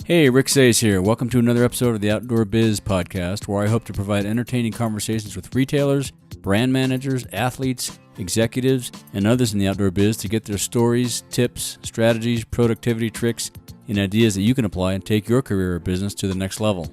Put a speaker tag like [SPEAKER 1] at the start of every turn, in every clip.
[SPEAKER 1] Hey, Rick Sayes here. Welcome to another episode of the Outdoor Biz Podcast, where I hope to provide entertaining conversations with retailers, brand managers, athletes, executives, and others in the outdoor biz to get their stories, tips, strategies, productivity tricks, and ideas that you can apply and take your career or business to the next level.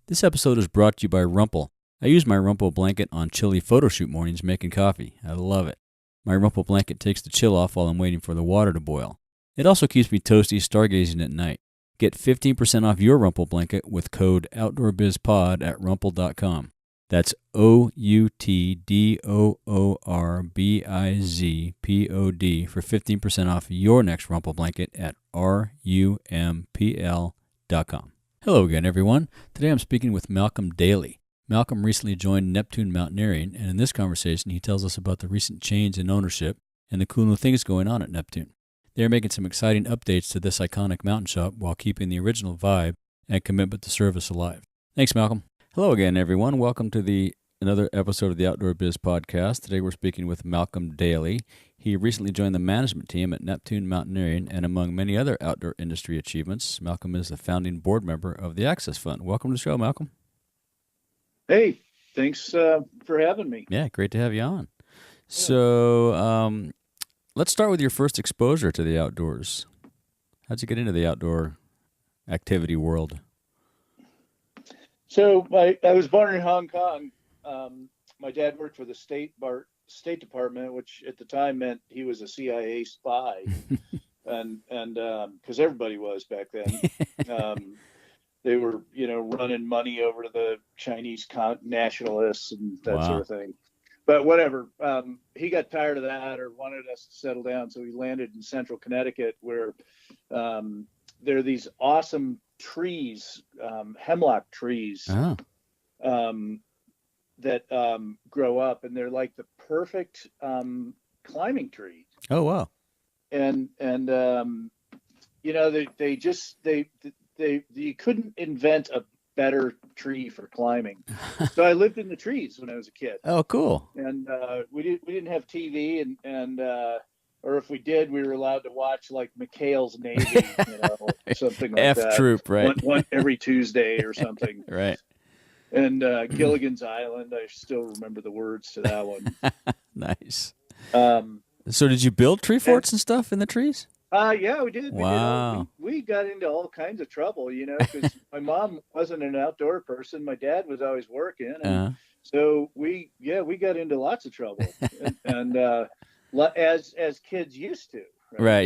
[SPEAKER 1] This episode is brought to you by Rumpel. I use my Rumpel blanket on chilly photo shoot mornings making coffee. I love it. My Rumpel blanket takes the chill off while I'm waiting for the water to boil. It also keeps me toasty stargazing at night. Get 15% off your Rumpel blanket with code OutdoorBizPod at rumpel.com. That's OUTDOORBIZPOD for 15% off your next Rumpel blanket at RUMPL.com. Hello again, everyone. Today I'm speaking with Malcom Daly. Malcom recently joined Neptune Mountaineering, and in this conversation he tells us about the recent change in ownership and the cool new things going on at Neptune. They are making some exciting updates to this iconic mountain shop while keeping the original vibe and commitment to service alive. Thanks, Malcom. Hello again, everyone. Welcome to another episode of the Outdoor Biz Podcast. Today we're speaking with Malcom Daly. He recently joined the management team at Neptune Mountaineering, and among many other outdoor industry achievements, Malcom is the founding board member of the Access Fund. Welcome to the show, Malcom.
[SPEAKER 2] Hey, thanks for having me.
[SPEAKER 1] Yeah, great to have you on. So let's start with your first exposure to the outdoors. How'd you get into the outdoor activity world?
[SPEAKER 2] So I was born in Hong Kong. My dad worked for the State Department, which at the time meant he was a CIA spy, and because everybody was back then. They were, running money over to the Chinese nationalists and that sort of thing. But whatever, he got tired of that or wanted us to settle down. So he landed in central Connecticut where there are these awesome trees, hemlock trees that grow up, and they're like the perfect climbing tree.
[SPEAKER 1] Oh, wow.
[SPEAKER 2] And you couldn't invent a better tree for climbing. So I lived in the trees when I was a kid.
[SPEAKER 1] Oh, cool.
[SPEAKER 2] And we didn't have TV, and or if we did, we were allowed to watch like McHale's Navy, something like that.
[SPEAKER 1] F-Troop, right?
[SPEAKER 2] One every Tuesday or something.
[SPEAKER 1] Right.
[SPEAKER 2] And Gilligan's Island, I still remember the words to that one.
[SPEAKER 1] Nice. So did you build tree forts and stuff in the trees?
[SPEAKER 2] Yeah, we did.
[SPEAKER 1] Wow.
[SPEAKER 2] We got into all kinds of trouble, because my mom wasn't an outdoor person. My dad was always working. And so we got into lots of trouble and as kids used to.
[SPEAKER 1] Right.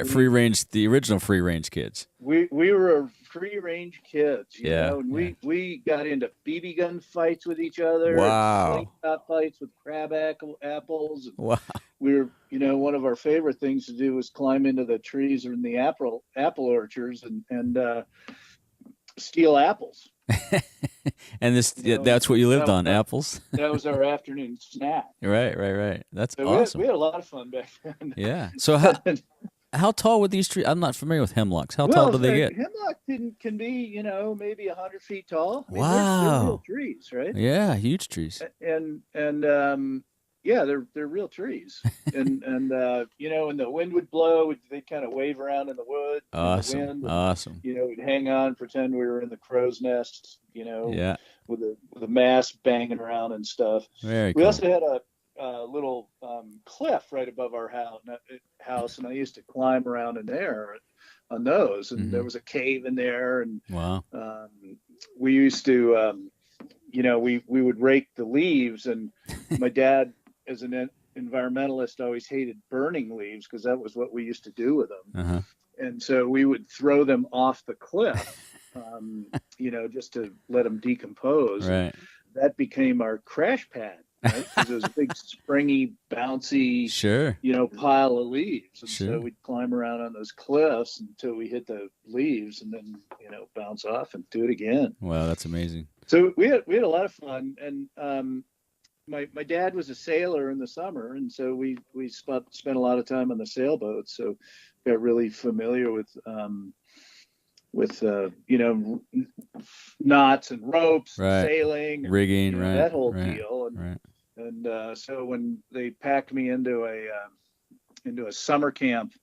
[SPEAKER 1] Free range, the original free range kids.
[SPEAKER 2] We were free range kids, and
[SPEAKER 1] we
[SPEAKER 2] got into BB gun fights with each other.
[SPEAKER 1] Wow.
[SPEAKER 2] Slingshot fights with crab apples.
[SPEAKER 1] Wow.
[SPEAKER 2] We were, one of our favorite things to do was climb into the trees or in the apple orchards and steal apples.
[SPEAKER 1] And that's what you lived on, apples?
[SPEAKER 2] That was our afternoon snack.
[SPEAKER 1] Right. That's awesome.
[SPEAKER 2] We had a lot of fun back then.
[SPEAKER 1] Yeah. So how tall were these trees? I'm not familiar with hemlocks. How tall do they get?
[SPEAKER 2] Hemlock can be, maybe 100 feet tall. I mean,
[SPEAKER 1] wow.
[SPEAKER 2] They're real trees, right?
[SPEAKER 1] Yeah, huge trees.
[SPEAKER 2] And they're real trees. and and the wind would blow, they'd kind of wave around in the wood.
[SPEAKER 1] Awesome.
[SPEAKER 2] In the wind,
[SPEAKER 1] awesome.
[SPEAKER 2] We'd hang on, pretend we were in the crow's nest,
[SPEAKER 1] yeah,
[SPEAKER 2] with a mast banging around and stuff.
[SPEAKER 1] Very
[SPEAKER 2] we
[SPEAKER 1] cool.
[SPEAKER 2] also had a little cliff right above our house, and I used to climb around in there on those, and there was a cave in there, and
[SPEAKER 1] wow.
[SPEAKER 2] We used to we would rake the leaves, and my dad, as an environmentalist, always hated burning leaves because that was what we used to do with them. And so we would throw them off the cliff, just to let them decompose.
[SPEAKER 1] Right.
[SPEAKER 2] That became our crash pad, right? Because it was a big springy, bouncy,
[SPEAKER 1] sure,
[SPEAKER 2] pile of leaves. And
[SPEAKER 1] sure.
[SPEAKER 2] so we'd climb around on those cliffs until we hit the leaves, and then bounce off and do it again.
[SPEAKER 1] Wow, that's amazing.
[SPEAKER 2] So we had a lot of fun, and my dad was a sailor in the summer, and so we spent a lot of time on the sailboat. So got really familiar with knots and ropes,
[SPEAKER 1] right.
[SPEAKER 2] and sailing,
[SPEAKER 1] rigging, right,
[SPEAKER 2] that whole
[SPEAKER 1] right.
[SPEAKER 2] deal.
[SPEAKER 1] Right.
[SPEAKER 2] And so when they packed me into into a summer camp,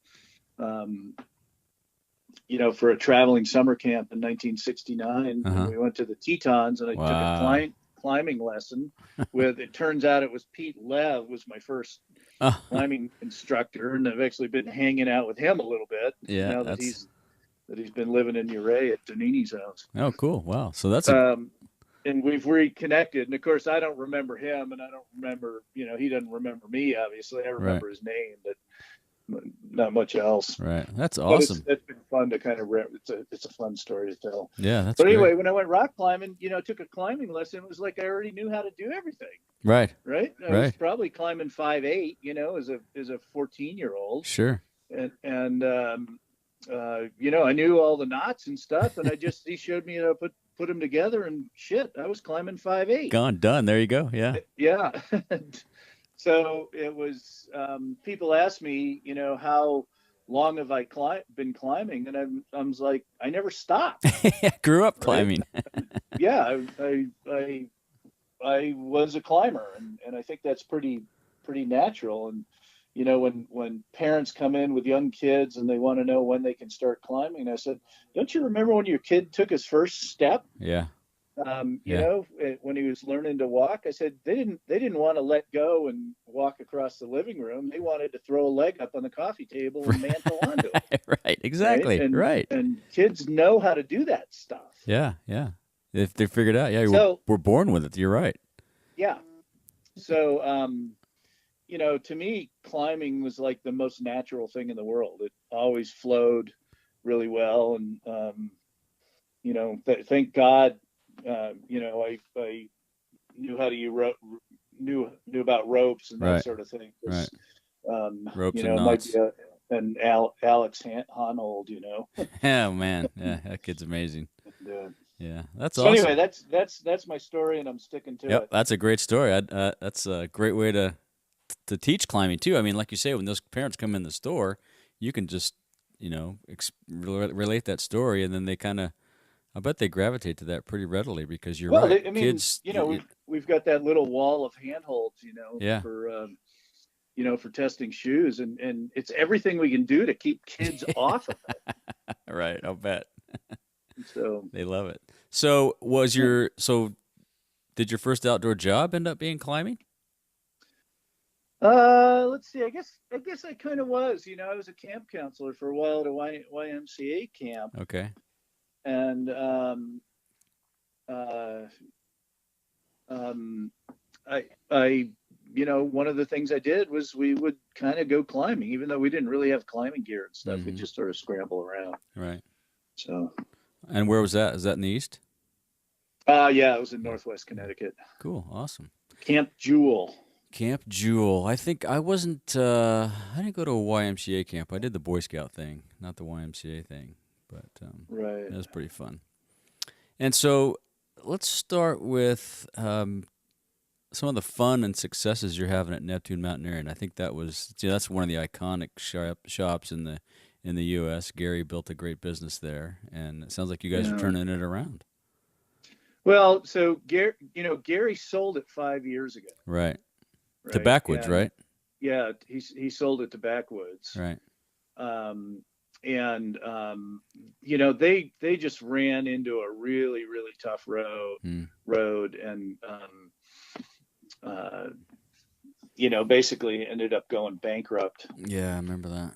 [SPEAKER 2] for a traveling summer camp in 1969. And we went to the Tetons, and I took a climbing lesson with, it turns out it was Pete Lev was my first climbing instructor, and I've actually been hanging out with him a little bit now that he's been living in Uray at Donini's house.
[SPEAKER 1] Oh, cool. Wow. So that's
[SPEAKER 2] and we've reconnected. And of course, I don't remember him, and I don't remember, he doesn't remember me, obviously. I remember his name, but not much else.
[SPEAKER 1] Right. That's awesome.
[SPEAKER 2] But it's been fun to kind of, it's a fun story to tell.
[SPEAKER 1] Yeah, that's
[SPEAKER 2] But anyway,
[SPEAKER 1] great.
[SPEAKER 2] when I went rock climbing, took a climbing lesson, it was like I already knew how to do everything.
[SPEAKER 1] Right.
[SPEAKER 2] Right. I was probably climbing 5'8", as a 14-year-old.
[SPEAKER 1] Sure.
[SPEAKER 2] And I knew all the knots and stuff, and he showed me how to put them together, and shit, I was climbing 5'8".
[SPEAKER 1] Gone, done. There you go. Yeah.
[SPEAKER 2] Yeah. So it was, people ask me, how long have I been climbing? And I was like, I never stopped.
[SPEAKER 1] Grew up climbing.
[SPEAKER 2] Yeah. I was a climber, and I think that's pretty natural. And, when parents come in with young kids and they want to know when they can start climbing, I said, don't you remember when your kid took his first step?
[SPEAKER 1] Yeah.
[SPEAKER 2] When he was learning to walk, I said they didn't want to let go and walk across the living room. They wanted to throw a leg up on the coffee table and mantle onto it.
[SPEAKER 1] Right, exactly. Right.
[SPEAKER 2] And kids know how to do that stuff.
[SPEAKER 1] Yeah, yeah. If they figured out, we're born with it. You're right.
[SPEAKER 2] Yeah. So, to me, climbing was like the most natural thing in the world. It always flowed really well, and thank God. I knew how to knew about ropes and that sort of thing.
[SPEAKER 1] Right. Ropes and knots.
[SPEAKER 2] Might be an Alex Honnold,
[SPEAKER 1] Oh man, yeah, that kid's amazing.
[SPEAKER 2] And,
[SPEAKER 1] yeah, that's awesome.
[SPEAKER 2] Anyway, that's my story, and I'm sticking to it.
[SPEAKER 1] That's a great story. That's a great way to teach climbing too. I mean, like you say, when those parents come in the store, you can just relate that story, and then they kind of. I bet they gravitate to that pretty readily because you're right. Kids,
[SPEAKER 2] we've got that little wall of handholds,
[SPEAKER 1] yeah.
[SPEAKER 2] for testing shoes, and it's everything we can do to keep kids off of it.
[SPEAKER 1] Right, I'll bet.
[SPEAKER 2] So
[SPEAKER 1] they love it. So did your first outdoor job end up being climbing?
[SPEAKER 2] Let's see. I guess I kind of was. I was a camp counselor for a while at a YMCA camp.
[SPEAKER 1] Okay.
[SPEAKER 2] And one of the things I did was we would kind of go climbing, even though we didn't really have climbing gear and stuff. We'd just sort of scramble around.
[SPEAKER 1] Right.
[SPEAKER 2] So.
[SPEAKER 1] And where was that? Is that in the east?
[SPEAKER 2] Yeah, it was in Northwest Connecticut.
[SPEAKER 1] Cool. Awesome.
[SPEAKER 2] Camp Jewel.
[SPEAKER 1] I think I wasn't. I didn't go to a YMCA camp. I did the Boy Scout thing, not the YMCA thing. But
[SPEAKER 2] right.
[SPEAKER 1] That was pretty fun. And so let's start with some of the fun and successes you're having at Neptune Mountaineering. I think that's one of the iconic shops in the U.S. Gary built a great business there, and it sounds like you guys are turning it around.
[SPEAKER 2] Well, so Gary sold it 5 years ago.
[SPEAKER 1] Right. To Backwoods, right?
[SPEAKER 2] Yeah, he sold it to Backwoods.
[SPEAKER 1] Right.
[SPEAKER 2] And they just ran into a really, really tough road, and basically ended up going bankrupt.
[SPEAKER 1] Yeah, I remember that.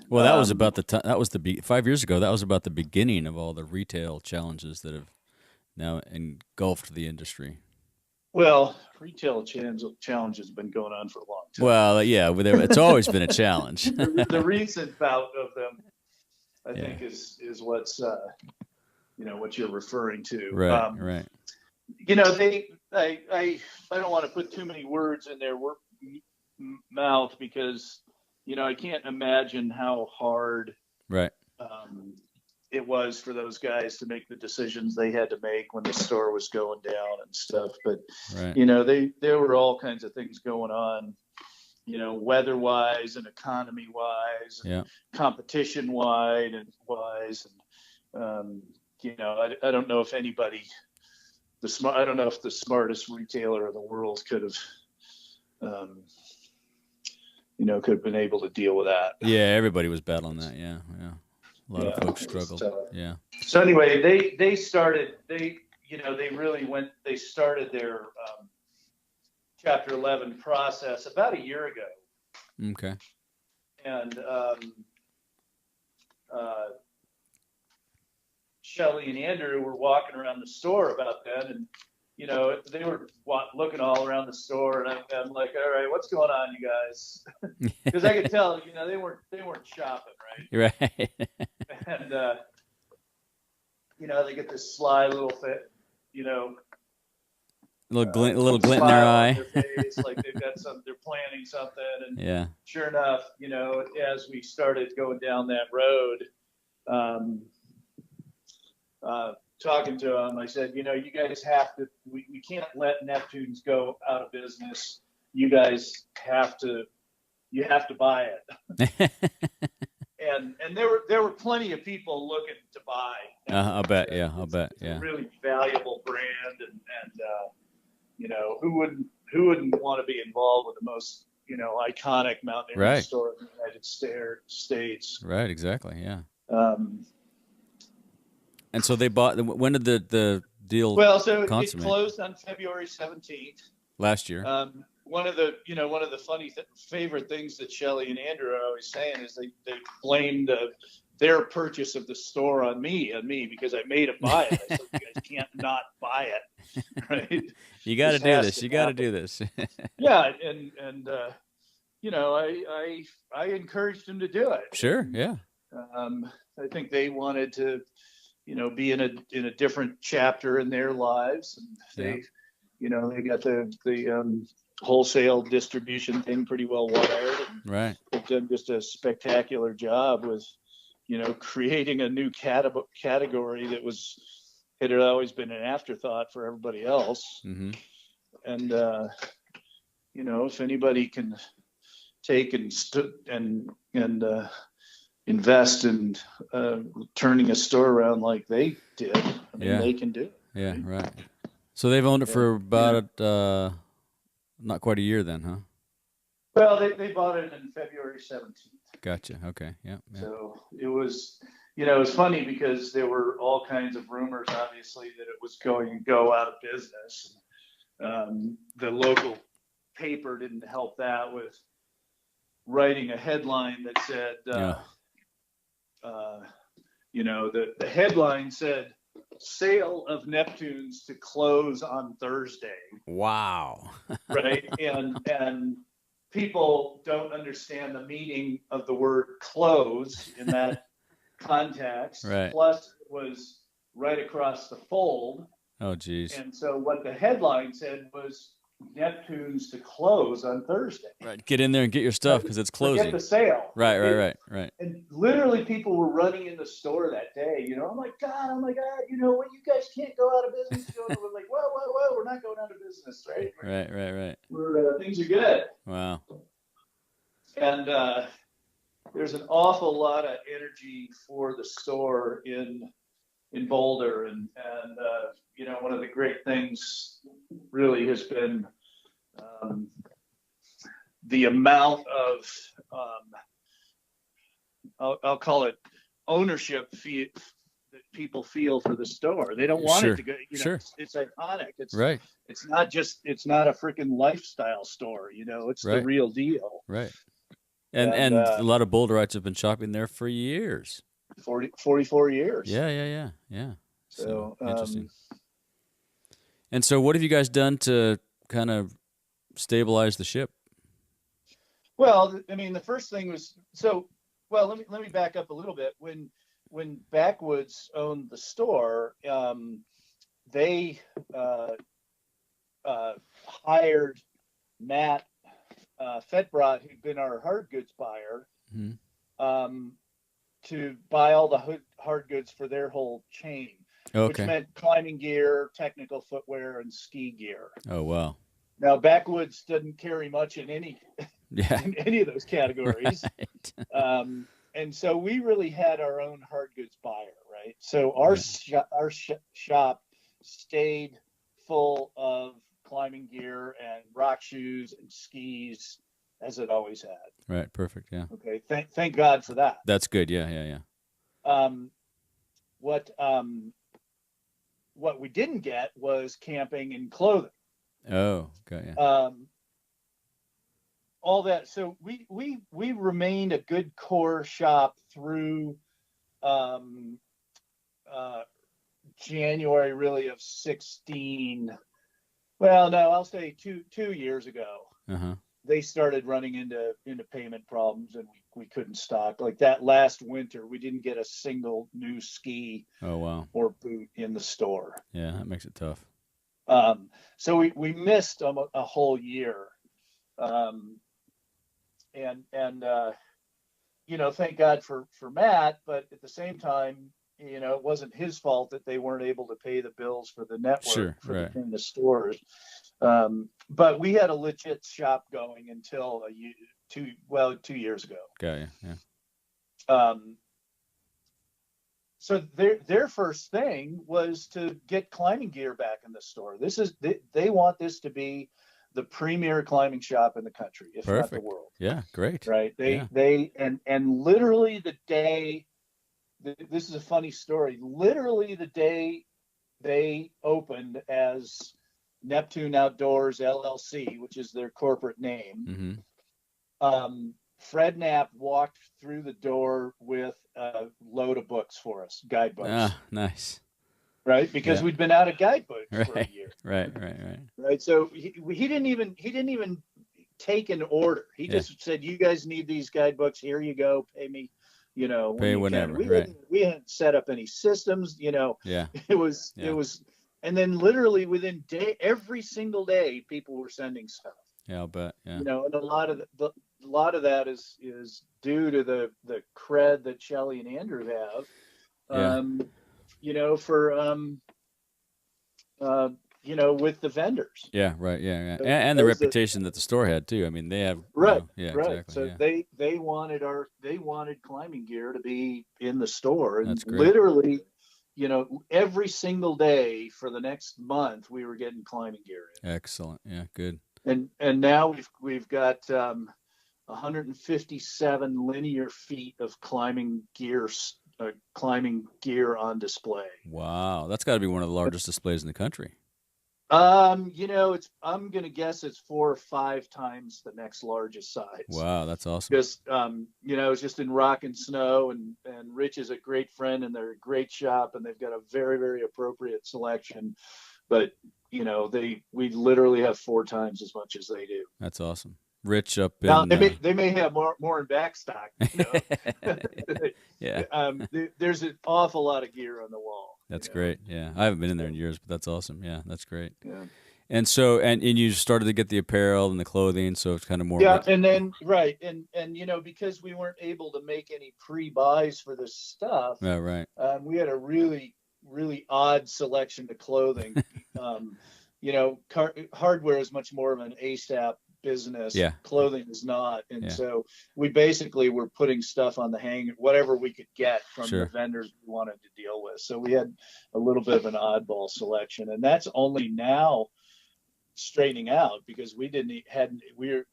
[SPEAKER 1] Well, that was about that was 5 years ago. That was about the beginning of all the retail challenges that have now engulfed the industry.
[SPEAKER 2] Well, retail challenge has been going on for a long time.
[SPEAKER 1] Well, yeah, it's always been a challenge.
[SPEAKER 2] The recent bout of them, I think, is what's what you're referring to.
[SPEAKER 1] Right, right.
[SPEAKER 2] I don't want to put too many words in their mouth because I can't imagine how hard it was for those guys to make the decisions they had to make when the store was going down and stuff. But, there were all kinds of things going on, weather-wise and economy-wise, and competition-wise. And, I don't know if I don't know if the smartest retailer in the world could have could have been able to deal with that.
[SPEAKER 1] Yeah, everybody was battling that. Yeah, yeah. A lot of
[SPEAKER 2] Yeah,
[SPEAKER 1] folks
[SPEAKER 2] it was
[SPEAKER 1] struggled.
[SPEAKER 2] tough.
[SPEAKER 1] Yeah.
[SPEAKER 2] So anyway, they started they started their Chapter 11 process about a year ago,
[SPEAKER 1] Okay.
[SPEAKER 2] and uh, Shelly and Andrew were walking around the store about then, and they were looking all around the store, and I'm like, all right, what's going on, you guys? Because I could tell, they weren't shopping, right?
[SPEAKER 1] Right.
[SPEAKER 2] And they get this sly little fit,
[SPEAKER 1] A little glint in their
[SPEAKER 2] smile on
[SPEAKER 1] eye.
[SPEAKER 2] their face, like they're planning something. And
[SPEAKER 1] Yeah.
[SPEAKER 2] sure enough, as we started going down that road, talking to them, I said, you guys have to, we can't let Neptunes go out of business. You guys you have to buy it. And there were plenty of people looking to buy.
[SPEAKER 1] I'll bet. Yeah. I'll bet.
[SPEAKER 2] It's
[SPEAKER 1] Yeah.
[SPEAKER 2] a really valuable brand, and who wouldn't want to be involved with the most iconic mountaineering store in the United States?
[SPEAKER 1] Right. Exactly. Yeah.
[SPEAKER 2] Um,
[SPEAKER 1] And so they bought. When did the deal
[SPEAKER 2] well, so
[SPEAKER 1] consummate?
[SPEAKER 2] it closed on February 17th.
[SPEAKER 1] Last year.
[SPEAKER 2] One of the funny favorite things that Shelly and Andrew are always saying is they blamed their purchase of the store on me because I made them buy it. I said, you guys can't not buy it, right?
[SPEAKER 1] You got to do this. You got to do this.
[SPEAKER 2] Yeah, and I encouraged them to do it.
[SPEAKER 1] Sure. Yeah.
[SPEAKER 2] I think they wanted to, be in a different chapter in their lives, and they got the wholesale distribution thing pretty well wired. And
[SPEAKER 1] right.
[SPEAKER 2] they've done just a spectacular job with, creating a new category that had always been an afterthought for everybody else.
[SPEAKER 1] Mm-hmm.
[SPEAKER 2] And if anybody can take and invest in turning a store around like they did, they can do it.
[SPEAKER 1] Yeah, right. So they've owned it for about not quite a year then, huh?
[SPEAKER 2] Well, they bought it in February 17th.
[SPEAKER 1] Gotcha. Okay. Yeah.
[SPEAKER 2] So it was, it was funny because there were all kinds of rumors, obviously, that it was going to go out of business. The local paper didn't help that with writing a headline that said, the headline said, "Sale of Neptunes to close on Thursday."
[SPEAKER 1] Wow.
[SPEAKER 2] Right. And people don't understand the meaning of the word close in that context.
[SPEAKER 1] Right.
[SPEAKER 2] Plus, it was right across the fold.
[SPEAKER 1] Oh, geez.
[SPEAKER 2] And so what the headline said was Neptunes to close on Thursday.
[SPEAKER 1] Right. Get in there and get your stuff because it's closing.
[SPEAKER 2] Get the sale.
[SPEAKER 1] Right.
[SPEAKER 2] And literally people were running in the store that day. Oh my God, what, you guys can't go out of business. We're like, whoa, we're not going out of business, right?
[SPEAKER 1] Right.
[SPEAKER 2] Things are good.
[SPEAKER 1] Wow.
[SPEAKER 2] And there's an awful lot of energy for the store in Boulder, and one of the great things really has been the amount of I'll call it ownership that people feel for the store. They don't want it to go. It's iconic. It's
[SPEAKER 1] right.
[SPEAKER 2] It's not a freaking lifestyle store. It's the real deal.
[SPEAKER 1] Right. And a lot of Boulderites have been shopping there for years.
[SPEAKER 2] 44 years.
[SPEAKER 1] Yeah.
[SPEAKER 2] So
[SPEAKER 1] interesting. And so what have you guys done to kind of stabilize the ship?
[SPEAKER 2] Well, the first thing was let me back up a little bit. When Backwoods owned the store, they hired Matt Fetbrot, who'd been our hard goods buyer, to buy all the hard goods for their whole chain, which meant climbing gear, technical footwear, and ski gear.
[SPEAKER 1] Oh, wow.
[SPEAKER 2] Now, Backwoods doesn't carry much in any of those categories. Right. And so we really had our own hard goods buyer, right? So our shop stayed full of climbing gear and rock shoes and skis as it always had.
[SPEAKER 1] Right. Perfect. Yeah.
[SPEAKER 2] Okay. Thank God for that.
[SPEAKER 1] That's good. Yeah. Yeah. Yeah.
[SPEAKER 2] Um, what what we didn't get was camping and clothing.
[SPEAKER 1] Oh, got you.
[SPEAKER 2] All that. So we remained a good core shop through um, uh, January really of 16. Well, no, I'll say 2 years ago.
[SPEAKER 1] Uh-huh.
[SPEAKER 2] They started running into payment problems, and we couldn't stock. Like that last winter, we didn't get a single new ski
[SPEAKER 1] Oh, wow.
[SPEAKER 2] or boot in the store.
[SPEAKER 1] Yeah, that makes it tough.
[SPEAKER 2] So we missed a whole year. And thank God for Matt, but at the same time, it wasn't his fault that they weren't able to pay the bills for the network
[SPEAKER 1] Sure,
[SPEAKER 2] for
[SPEAKER 1] right.
[SPEAKER 2] the stores. But we had a legit shop going until 2 years ago.
[SPEAKER 1] Got you. Yeah.
[SPEAKER 2] So their first thing was to get climbing gear back in the store. They want this to be the premier climbing shop in the country, if
[SPEAKER 1] Perfect.
[SPEAKER 2] not the world.
[SPEAKER 1] Yeah, great.
[SPEAKER 2] Right.
[SPEAKER 1] Yeah.
[SPEAKER 2] And literally the day, this is a funny story. Literally the day they opened as Neptune Outdoors LLC, which is their corporate name, Fred Knapp walked through the door with a load of books for us, guidebooks.
[SPEAKER 1] Ah, nice.
[SPEAKER 2] Right, because we'd been out of guidebooks for a year.
[SPEAKER 1] Right.
[SPEAKER 2] So he didn't even take an order. He just said, "You guys need these guidebooks. Here you go. Pay me,
[SPEAKER 1] pay whenever."
[SPEAKER 2] We hadn't set up any systems.
[SPEAKER 1] Yeah.
[SPEAKER 2] It was, and then literally within every single day, people were sending stuff.
[SPEAKER 1] Yeah, I'll bet. Yeah.
[SPEAKER 2] And a lot of that is due to the cred that Shelley and Andrew have. With the vendors.
[SPEAKER 1] Yeah, right. Yeah. And the reputation that the store had too. I mean, they have
[SPEAKER 2] right.
[SPEAKER 1] Exactly.
[SPEAKER 2] So they wanted climbing gear to be in the store, and
[SPEAKER 1] that's great.
[SPEAKER 2] literally, every single day for the next month we were getting climbing gear in.
[SPEAKER 1] Excellent. Yeah, good.
[SPEAKER 2] And now we've got 157 linear feet of climbing gear on display.
[SPEAKER 1] Wow, that's got to be one of the largest displays in the country.
[SPEAKER 2] I'm gonna guess it's 4 or 5 times the next largest size.
[SPEAKER 1] Wow, that's awesome.
[SPEAKER 2] Because it's just in rock and snow, and Rich is a great friend, and they're a great shop, and they've got a very, very appropriate selection. But we literally have 4 times as much as they do.
[SPEAKER 1] That's awesome. Rich up in.
[SPEAKER 2] Now, they may have more in back stock.
[SPEAKER 1] Yeah.
[SPEAKER 2] There's an awful lot of gear on the wall.
[SPEAKER 1] That's great. Yeah, I haven't been in there in years, but that's awesome. Yeah, that's great.
[SPEAKER 2] Yeah.
[SPEAKER 1] And so, and you started to get the apparel and the clothing, so it's kind of more.
[SPEAKER 2] Yeah, and then because we weren't able to make any pre-buys for this stuff.
[SPEAKER 1] Yeah, right.
[SPEAKER 2] We had a really, really odd selection of clothing. Hardware is much more of an ASAP business.
[SPEAKER 1] Yeah.
[SPEAKER 2] Clothing is not. And so we basically were putting stuff on the hanger, whatever we could get from the vendors we wanted to deal with. So we had a little bit of an oddball selection, and that's only now straightening out because we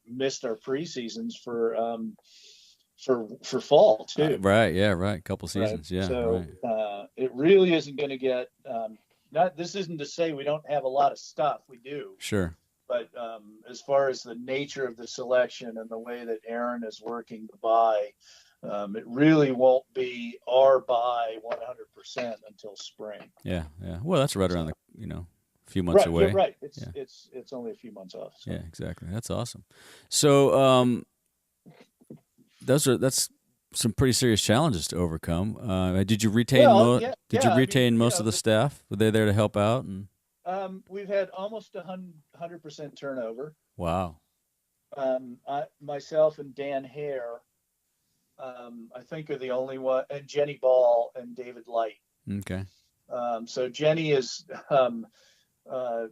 [SPEAKER 2] missed our pre-seasons for fall too.
[SPEAKER 1] Right. Yeah. Right. Couple seasons.
[SPEAKER 2] Right?
[SPEAKER 1] Yeah.
[SPEAKER 2] So it really isn't going to get. This isn't to say we don't have a lot of stuff. We do.
[SPEAKER 1] Sure.
[SPEAKER 2] But as far as the nature of the selection and the way that Aaron is working to buy, it really won't be our buy 100% until spring.
[SPEAKER 1] Yeah. Yeah. Well, that's right around a few months away.
[SPEAKER 2] You're right. It's only a few months off. So.
[SPEAKER 1] Yeah, exactly. That's awesome. So that's some pretty serious challenges to overcome. Did you retain most of the staff? Were they there to help out? And
[SPEAKER 2] we've had almost 100% turnover.
[SPEAKER 1] Wow.
[SPEAKER 2] Myself and Dan Hare, I think, are the only one, and Jenny Ball and David Light.
[SPEAKER 1] Okay.
[SPEAKER 2] So Jenny is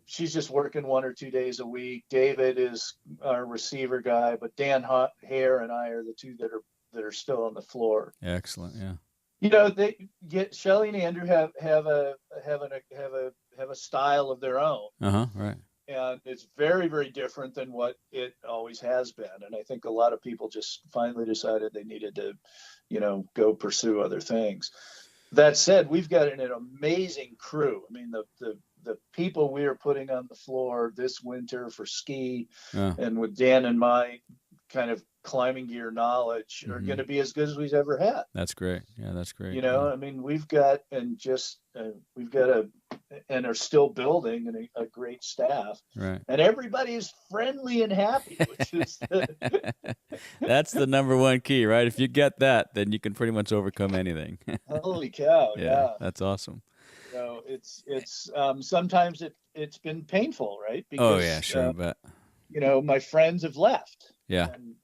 [SPEAKER 2] she's just working 1 or 2 days a week. David is our receiver guy, but Dan Hare and I are the two that are still on the floor.
[SPEAKER 1] Excellent. Yeah.
[SPEAKER 2] Shelley and Andrew have a style of their own.
[SPEAKER 1] Right.
[SPEAKER 2] and it's very, very different than what it always has been. And I think a lot of people just finally decided they needed to, go pursue other things. That said, we've got an amazing crew. I mean, the people we are putting on the floor this winter for ski, and with Dan and my kind of climbing gear knowledge, are going to be as good as we've ever had.
[SPEAKER 1] That's great. Yeah, that's great.
[SPEAKER 2] I mean, we've got and are still building a great staff.
[SPEAKER 1] Right.
[SPEAKER 2] And everybody is friendly and happy, which is
[SPEAKER 1] that's the number one key, right? If you get that, then you can pretty much overcome anything.
[SPEAKER 2] Holy cow! Yeah,
[SPEAKER 1] that's awesome.
[SPEAKER 2] It's sometimes it's been painful, right?
[SPEAKER 1] Because, sure, but
[SPEAKER 2] my friends have left.
[SPEAKER 1] Yeah,
[SPEAKER 2] and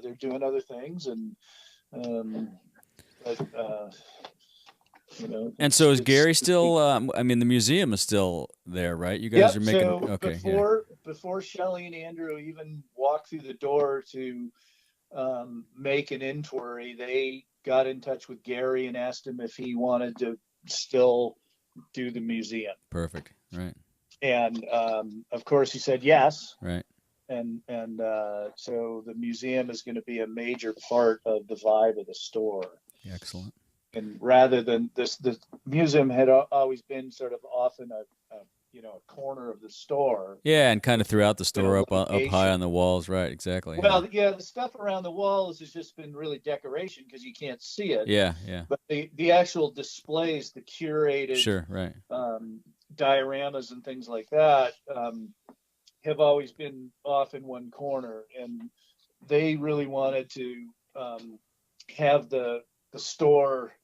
[SPEAKER 2] they're doing other things, and
[SPEAKER 1] And so is Gary still? I mean, the museum is still there, right? You guys are making.
[SPEAKER 2] So
[SPEAKER 1] okay.
[SPEAKER 2] Before Shelley and Andrew even walked through the door to make an inquiry, they got in touch with Gary and asked him if he wanted to still do the museum.
[SPEAKER 1] Perfect. Right.
[SPEAKER 2] And of course, he said yes.
[SPEAKER 1] Right.
[SPEAKER 2] And so the museum is going to be a major part of the vibe of the store.
[SPEAKER 1] Excellent.
[SPEAKER 2] And rather than the museum had always been sort of often a corner of the store.
[SPEAKER 1] Yeah, and kind of throughout the store, up high on the walls, right? Exactly.
[SPEAKER 2] Well, the stuff around the walls has just been really decoration because you can't see it.
[SPEAKER 1] Yeah.
[SPEAKER 2] But the actual displays, the curated,
[SPEAKER 1] sure, right,
[SPEAKER 2] dioramas and things like that, have always been off in one corner, and they really wanted to have the store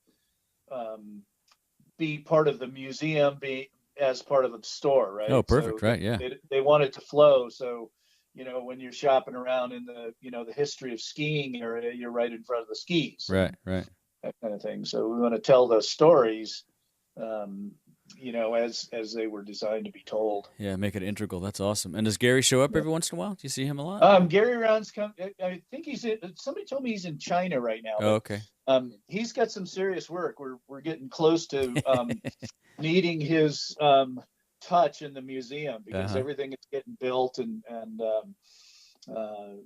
[SPEAKER 2] be part of the museum, be as part of the store, right?
[SPEAKER 1] Oh, perfect, right, yeah.
[SPEAKER 2] They want it to flow, so when you're shopping around in the the history of skiing area, you're right in front of the skis,
[SPEAKER 1] right,
[SPEAKER 2] that kind of thing. So we want to tell those stories, as they were designed to be told.
[SPEAKER 1] Yeah, make it integral. That's awesome. And does Gary show up every once in a while? Do you see him a lot?
[SPEAKER 2] Gary Round's come. I think somebody told me he's in China right now.
[SPEAKER 1] Oh, okay.
[SPEAKER 2] He's got some serious work. We're getting close to needing his touch in the museum because everything is getting built, and I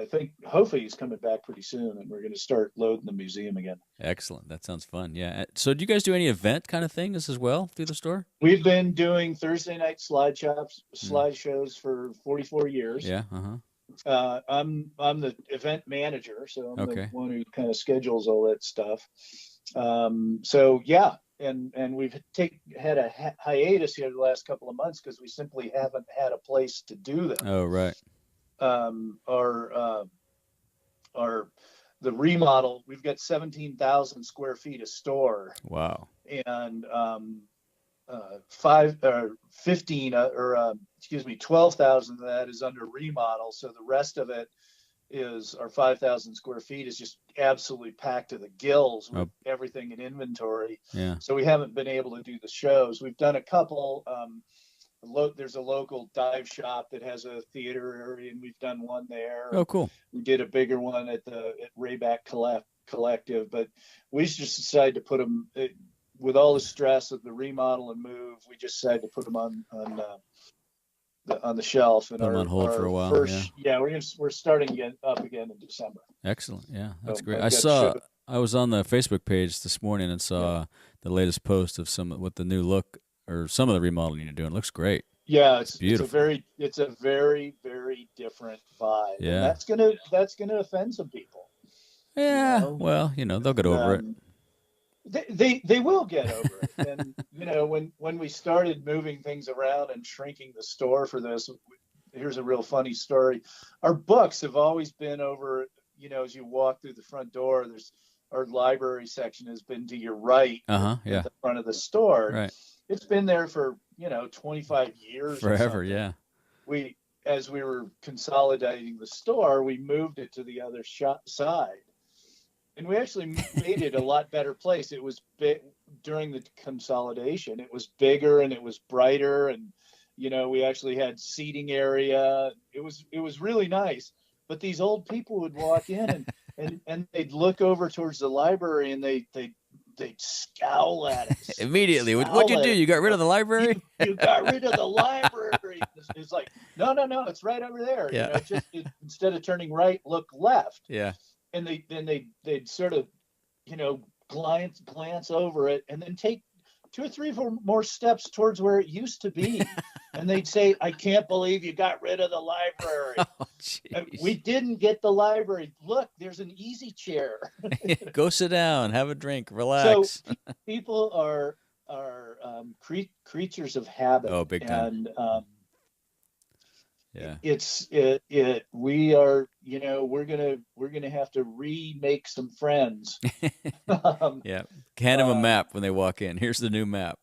[SPEAKER 2] think hopefully he's coming back pretty soon, and we're going to start loading the museum again.
[SPEAKER 1] Excellent. That sounds fun. Yeah. So do you guys do any event kind of things as well through the store?
[SPEAKER 2] We've been doing Thursday night slideshows for 44 years.
[SPEAKER 1] Yeah.
[SPEAKER 2] I'm the event manager, so I'm the one who kind of schedules all that stuff. So yeah, and we've had a hiatus here the last couple of months because we simply haven't had a place to do them.
[SPEAKER 1] Oh, right.
[SPEAKER 2] The remodel, we've got 17,000 square feet of store.
[SPEAKER 1] Wow.
[SPEAKER 2] And 12,000 of that is under remodel. So the rest of it is our 5,000 square feet is just absolutely packed to the gills with everything in inventory.
[SPEAKER 1] Yeah.
[SPEAKER 2] So we haven't been able to do the shows. We've done a couple. There's a local dive shop that has a theater area, and we've done one there.
[SPEAKER 1] Oh, cool.
[SPEAKER 2] We did a bigger one at Rayback Collective, but we just decided to put them with all the stress of the remodel and move. We just decided to put them on the shelf and
[SPEAKER 1] put them on hold for a while.
[SPEAKER 2] We're starting up again in December.
[SPEAKER 1] Excellent. Yeah, that's great. I was on the Facebook page this morning and saw the latest post of with the new look or some of the remodeling you're doing. It looks great.
[SPEAKER 2] Yeah, it's
[SPEAKER 1] beautiful.
[SPEAKER 2] It's a very, very different vibe.
[SPEAKER 1] Yeah,
[SPEAKER 2] and that's gonna offend some people.
[SPEAKER 1] Yeah, well, they'll get over it.
[SPEAKER 2] They will get over it. And when we started moving things around and shrinking the store for this, here's a real funny story. Our books have always been over. As you walk through the front door, our library section has been to your right, at the front of the store.
[SPEAKER 1] Right.
[SPEAKER 2] It's been there for 25 years.
[SPEAKER 1] Forever, yeah.
[SPEAKER 2] As we were consolidating the store, we moved it to the other side, and we actually made it a lot better place. It was big during the consolidation. It was bigger and it was brighter, and we actually had seating area. It was really nice. But these old people would walk in and they'd look over towards the library, and they they'd scowl at us.
[SPEAKER 1] Immediately. What'd you
[SPEAKER 2] Scowl
[SPEAKER 1] do?
[SPEAKER 2] at us.
[SPEAKER 1] You got rid of the library?
[SPEAKER 2] You got rid of the library. It's like, no, it's right over there.
[SPEAKER 1] Yeah.
[SPEAKER 2] Instead of turning right, look left.
[SPEAKER 1] Yeah.
[SPEAKER 2] And they'd sort of, glance over it and then take 2 or 3 more steps towards where it used to be. And they'd say, I can't believe you got rid of the library.
[SPEAKER 1] Oh,
[SPEAKER 2] we didn't get the library. Look, there's an easy chair.
[SPEAKER 1] Go sit down, have a drink, relax.
[SPEAKER 2] So people are creatures of habit.
[SPEAKER 1] Oh, big time.
[SPEAKER 2] And
[SPEAKER 1] yeah.
[SPEAKER 2] We are, we're gonna have to remake some friends.
[SPEAKER 1] Yeah. Hand them a map when they walk in. Here's the new map.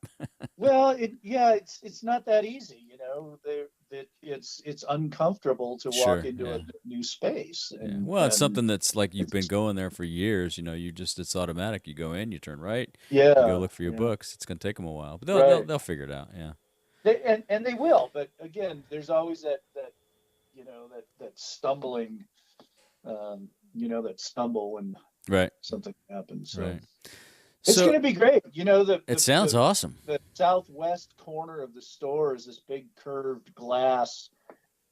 [SPEAKER 2] Well, it's not that easy, it's uncomfortable to walk into a new space. And,
[SPEAKER 1] well, it's something that's like you've been going there for years. It's automatic. You go in, you turn right. You go look for your books. It's gonna take them a while, but they'll figure it out. Yeah.
[SPEAKER 2] They will, but again, there's always that stumbling, that stumble when something happens. So.
[SPEAKER 1] Right.
[SPEAKER 2] It's going to be great.
[SPEAKER 1] It sounds awesome.
[SPEAKER 2] The southwest corner of the store is this big curved glass,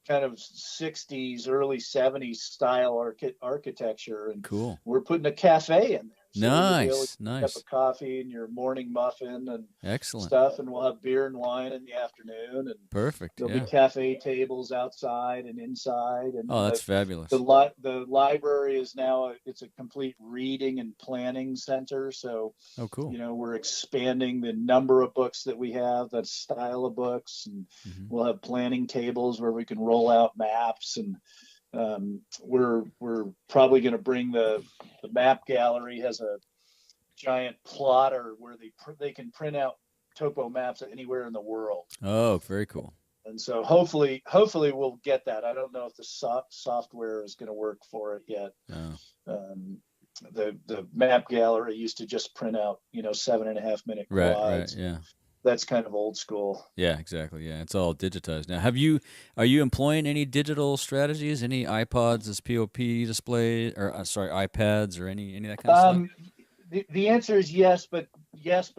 [SPEAKER 2] kind of 60s, early 70s style architecture. And
[SPEAKER 1] cool.
[SPEAKER 2] We're putting a cafe in there. So
[SPEAKER 1] nice.
[SPEAKER 2] Cup of coffee and your morning muffin and
[SPEAKER 1] excellent
[SPEAKER 2] stuff, and we'll have beer and wine in the afternoon. And
[SPEAKER 1] perfect.
[SPEAKER 2] There'll be cafe tables outside and inside. And
[SPEAKER 1] that's fabulous.
[SPEAKER 2] The library is now it's a complete reading and planning center. So
[SPEAKER 1] cool.
[SPEAKER 2] We're expanding the number of books that we have, that style of books, and we'll have planning tables where we can roll out maps. And we're probably going to bring the map gallery has a giant plotter where they can print out topo maps anywhere in the world.
[SPEAKER 1] Oh, very cool.
[SPEAKER 2] And so hopefully we'll get that. I don't know if the software is going to work for it yet. The map gallery used to just print out 7.5 minute quads.
[SPEAKER 1] Right. Yeah.
[SPEAKER 2] That's kind of old school.
[SPEAKER 1] Yeah, exactly. Yeah, it's all digitized now. Are you employing any digital strategies? Any iPods as POP display, or iPads, or any of that kind of
[SPEAKER 2] stuff? The answer is yes, but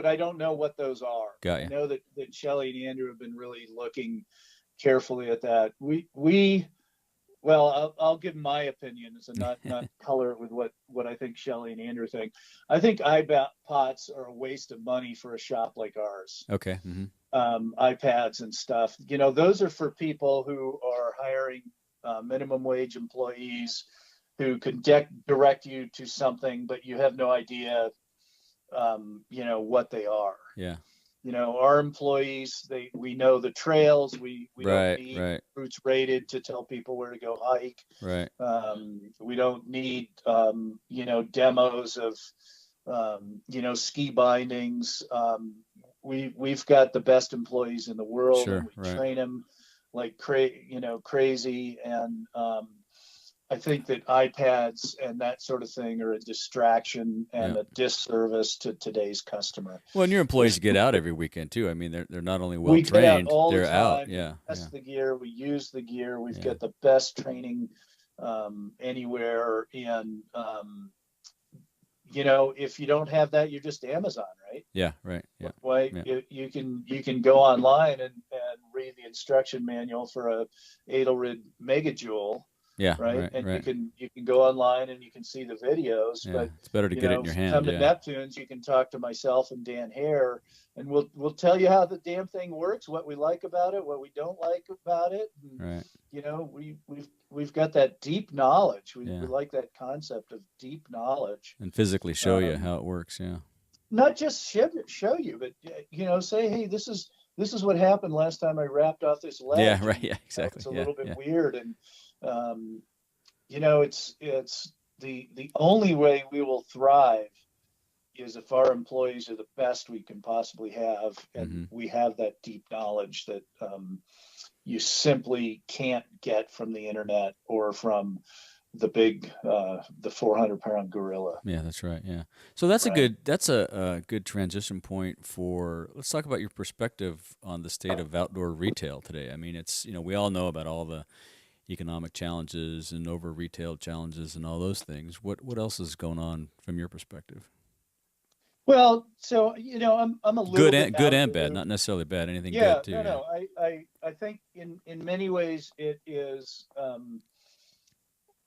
[SPEAKER 2] I don't know what those are.
[SPEAKER 1] Got you.
[SPEAKER 2] I know that Shelley and Andrew have been really looking carefully at that. Well, I'll give my opinions and not color it with what I think Shelley and Andrew think. I think iPods are a waste of money for a shop like ours.
[SPEAKER 1] Okay.
[SPEAKER 2] iPads and stuff. Those are for people who are hiring minimum wage employees who can direct you to something, but you have no idea, what they are.
[SPEAKER 1] Yeah.
[SPEAKER 2] Our employees, we know the trails. We don't need routes rated to tell people where to go hike.
[SPEAKER 1] Right.
[SPEAKER 2] We don't need, demos of, ski bindings. We've got the best employees in the world.
[SPEAKER 1] Sure,
[SPEAKER 2] and we train them like crazy. And I think that iPads and that sort of thing are a distraction and a disservice to today's customer.
[SPEAKER 1] Well, and your employees get out every weekend too. I mean, they're not only well trained, they're out. Yeah.
[SPEAKER 2] We test the gear. We use the gear. We've got the best training anywhere. And if you don't have that, you're just Amazon, right?
[SPEAKER 1] Yeah. Right. Yeah.
[SPEAKER 2] Well, you can go online and read the instruction manual for a Edelrid Megajoule.
[SPEAKER 1] Yeah.
[SPEAKER 2] Right. And you can go online and you can see the videos, but
[SPEAKER 1] it's better to get it in your hand.
[SPEAKER 2] Come to Neptune's, you can talk to myself and Dan Hare, and we'll tell you how the damn thing works, what we like about it, what we don't like about it. And, we've got that deep knowledge. We like that concept of deep knowledge.
[SPEAKER 1] And physically show you how it works. Yeah.
[SPEAKER 2] Not just show you, but say, hey, this is what happened last time I wrapped off this ledge.
[SPEAKER 1] Yeah. Right. Yeah. Exactly.
[SPEAKER 2] It's a little bit weird, and it's the only way we will thrive is if our employees are the best we can possibly have, and we have that deep knowledge that you simply can't get from the internet or from the big the 400-pound gorilla.
[SPEAKER 1] Yeah, that's right. Yeah. So that's a good transition point for, let's talk about your perspective on the state of outdoor retail today. I mean, it's, we all know about all the economic challenges and over retail challenges and all those things. What else is going on from your perspective?
[SPEAKER 2] Well, so I'm a little bit
[SPEAKER 1] Good
[SPEAKER 2] out of
[SPEAKER 1] and
[SPEAKER 2] the
[SPEAKER 1] bad,
[SPEAKER 2] loop.
[SPEAKER 1] not necessarily bad. Anything
[SPEAKER 2] Yeah,
[SPEAKER 1] good too.
[SPEAKER 2] no,
[SPEAKER 1] Yeah.
[SPEAKER 2] no. I think in many ways it is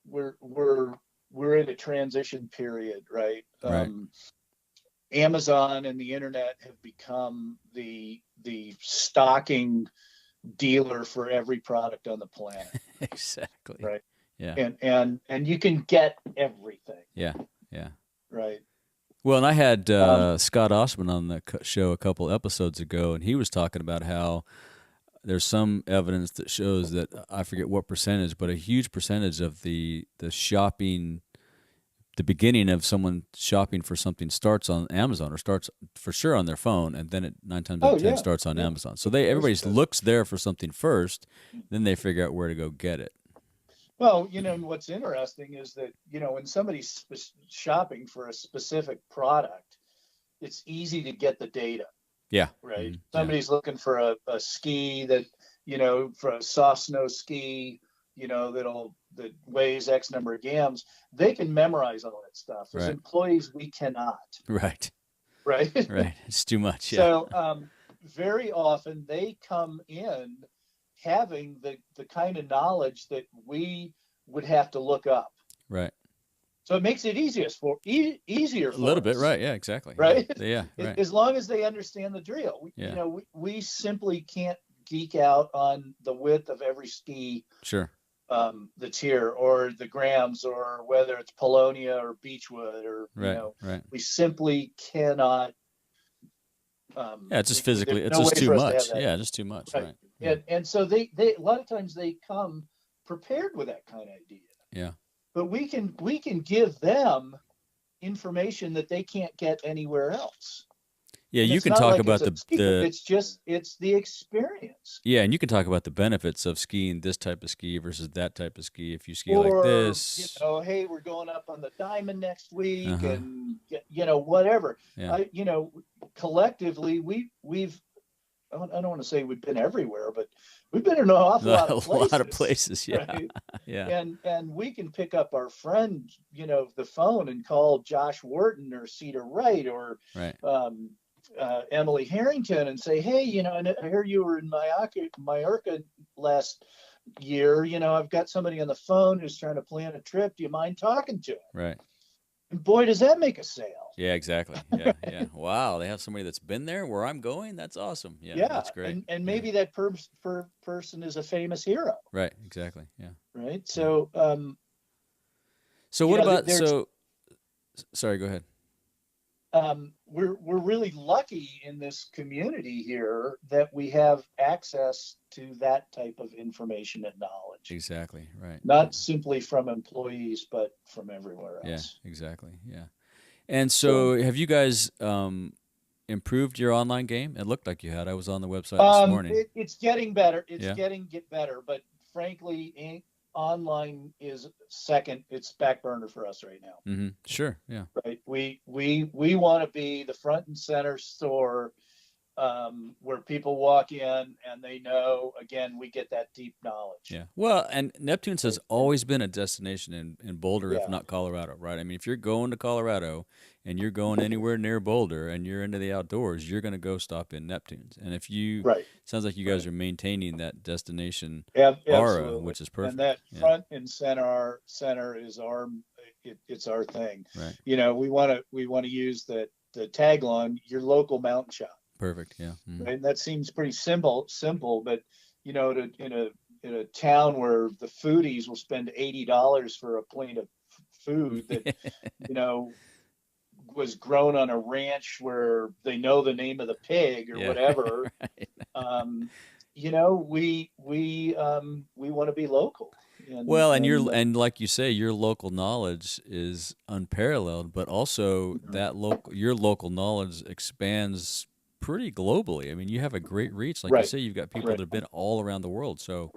[SPEAKER 2] we're in a transition period, right?
[SPEAKER 1] Right.
[SPEAKER 2] Amazon and the internet have become the stocking dealer for every product on the planet,
[SPEAKER 1] Exactly.
[SPEAKER 2] right?
[SPEAKER 1] Yeah.
[SPEAKER 2] And you can get everything,
[SPEAKER 1] Yeah. Yeah.
[SPEAKER 2] right?
[SPEAKER 1] Well, and I had
[SPEAKER 2] Um,
[SPEAKER 1] Scott Osman on the show a couple episodes ago, and he was talking about how there's some evidence that shows that I forget what percentage, but a huge percentage of the shopping, the beginning of someone shopping for something starts on Amazon or starts for sure on their phone, and then it 9 times out of
[SPEAKER 2] oh
[SPEAKER 1] 10
[SPEAKER 2] yeah,
[SPEAKER 1] starts on
[SPEAKER 2] yeah.
[SPEAKER 1] Amazon. So
[SPEAKER 2] Most
[SPEAKER 1] everybody
[SPEAKER 2] of it.
[SPEAKER 1] looks there for something first, then they figure out where to go get it.
[SPEAKER 2] Well, what's interesting is that, when somebody's shopping for a specific product, it's easy to get the data,
[SPEAKER 1] Yeah.
[SPEAKER 2] right?
[SPEAKER 1] Yeah.
[SPEAKER 2] Somebody's looking for a ski that, for a soft snow ski, that weighs X number of grams. They can memorize all that stuff. As
[SPEAKER 1] Right.
[SPEAKER 2] employees, we cannot,
[SPEAKER 1] Right.
[SPEAKER 2] right?
[SPEAKER 1] Right. It's too much. Yeah.
[SPEAKER 2] So very often they come in having the kind of knowledge that we would have to look up.
[SPEAKER 1] Right.
[SPEAKER 2] So it makes it easier
[SPEAKER 1] A
[SPEAKER 2] for
[SPEAKER 1] little bit.
[SPEAKER 2] us,
[SPEAKER 1] Right. Yeah. Exactly. Yeah.
[SPEAKER 2] right?
[SPEAKER 1] Yeah. Right.
[SPEAKER 2] As long as they understand the drill.
[SPEAKER 1] Yeah.
[SPEAKER 2] We simply can't geek out on the width of every ski
[SPEAKER 1] Sure.
[SPEAKER 2] that's here, or the grams, or whether it's Polonia or Beechwood, or
[SPEAKER 1] Right. Right.
[SPEAKER 2] we simply cannot.
[SPEAKER 1] Yeah. It's just physically,
[SPEAKER 2] There's
[SPEAKER 1] it's
[SPEAKER 2] no
[SPEAKER 1] just
[SPEAKER 2] way
[SPEAKER 1] too
[SPEAKER 2] for us to have
[SPEAKER 1] much.
[SPEAKER 2] that,
[SPEAKER 1] Yeah. Just too much.
[SPEAKER 2] right?
[SPEAKER 1] Right. Yeah.
[SPEAKER 2] And so they a lot of times they come prepared with that kind of idea,
[SPEAKER 1] Yeah.
[SPEAKER 2] but we can give them information that they can't get anywhere else.
[SPEAKER 1] Yeah.
[SPEAKER 2] And
[SPEAKER 1] You
[SPEAKER 2] it's
[SPEAKER 1] can
[SPEAKER 2] not
[SPEAKER 1] talk
[SPEAKER 2] like it's
[SPEAKER 1] about
[SPEAKER 2] a secret. It's the experience.
[SPEAKER 1] yeah, and you can talk about the benefits of skiing this type of ski versus that type of ski. If you ski like
[SPEAKER 2] Or,
[SPEAKER 1] this,
[SPEAKER 2] hey, we're going up on the diamond next
[SPEAKER 1] uh
[SPEAKER 2] week,
[SPEAKER 1] huh.
[SPEAKER 2] and whatever.
[SPEAKER 1] Yeah.
[SPEAKER 2] Collectively we've I don't want to say we've been everywhere, but we've been in an awful lot
[SPEAKER 1] A
[SPEAKER 2] of
[SPEAKER 1] lot of
[SPEAKER 2] places,
[SPEAKER 1] places. Yeah.
[SPEAKER 2] right?
[SPEAKER 1] Yeah.
[SPEAKER 2] And we can pick up our friend, the phone, and call Josh Wharton or Cedar Wright or
[SPEAKER 1] Right.
[SPEAKER 2] Emily Harrington and say, hey, I heard you were in Mallorca last year. I've got somebody on the phone who's trying to plan a trip. Do you mind talking to him?
[SPEAKER 1] Right.
[SPEAKER 2] And boy, does that make a sale.
[SPEAKER 1] Yeah. Exactly. Yeah. Yeah. Wow. They have somebody that's been there where I'm going. That's awesome. Yeah.
[SPEAKER 2] Yeah,
[SPEAKER 1] That's great.
[SPEAKER 2] and
[SPEAKER 1] Yeah.
[SPEAKER 2] maybe that person is a famous hero,
[SPEAKER 1] Right. Exactly. Yeah.
[SPEAKER 2] right?
[SPEAKER 1] Yeah.
[SPEAKER 2] So,
[SPEAKER 1] So what about
[SPEAKER 2] there's
[SPEAKER 1] Sorry. Go ahead.
[SPEAKER 2] we're really lucky in this community here that we have access to that type of information and knowledge,
[SPEAKER 1] Exactly. Right.
[SPEAKER 2] not simply from employees, but from everywhere
[SPEAKER 1] Yeah.
[SPEAKER 2] else.
[SPEAKER 1] Exactly. Yeah. And
[SPEAKER 2] So,
[SPEAKER 1] so, have you guys improved your online game? It looked like you had. I was on the website this morning.
[SPEAKER 2] it's getting better. It's
[SPEAKER 1] Yeah.
[SPEAKER 2] get better, but frankly, online is second. It's back burner for us right now.
[SPEAKER 1] Mm-hmm. Sure. Yeah.
[SPEAKER 2] Right? We want to be the front and center store, where people walk in and they know. Again, we get that deep knowledge.
[SPEAKER 1] Yeah. Well, and Neptune's has always been a destination in Boulder, if
[SPEAKER 2] Yeah.
[SPEAKER 1] not Colorado, right? I mean, if you're going to Colorado and you're going anywhere near Boulder and you're into the outdoors, you're going to go stop in Neptune's. And if you,
[SPEAKER 2] Right.
[SPEAKER 1] sounds like you guys are maintaining that destination aura,
[SPEAKER 2] Absolutely.
[SPEAKER 1] which is perfect.
[SPEAKER 2] And that
[SPEAKER 1] Yeah.
[SPEAKER 2] front and center is it's our thing.
[SPEAKER 1] Right.
[SPEAKER 2] We want to use the tagline, your local mountain shop.
[SPEAKER 1] Perfect. Yeah. Mm-hmm.
[SPEAKER 2] Right? And that seems pretty simple, but in a town where the foodies will spend $80 for a plate of food that was grown on a ranch where they know the name of the pig or
[SPEAKER 1] Yeah.
[SPEAKER 2] whatever.
[SPEAKER 1] Right.
[SPEAKER 2] We want to be local.
[SPEAKER 1] Well, and like you say, your local knowledge is unparalleled, but also that your local knowledge expands pretty globally. I mean, you have a great reach. Like you
[SPEAKER 2] Right.
[SPEAKER 1] say, you've got people
[SPEAKER 2] Right.
[SPEAKER 1] that have been all around the world. So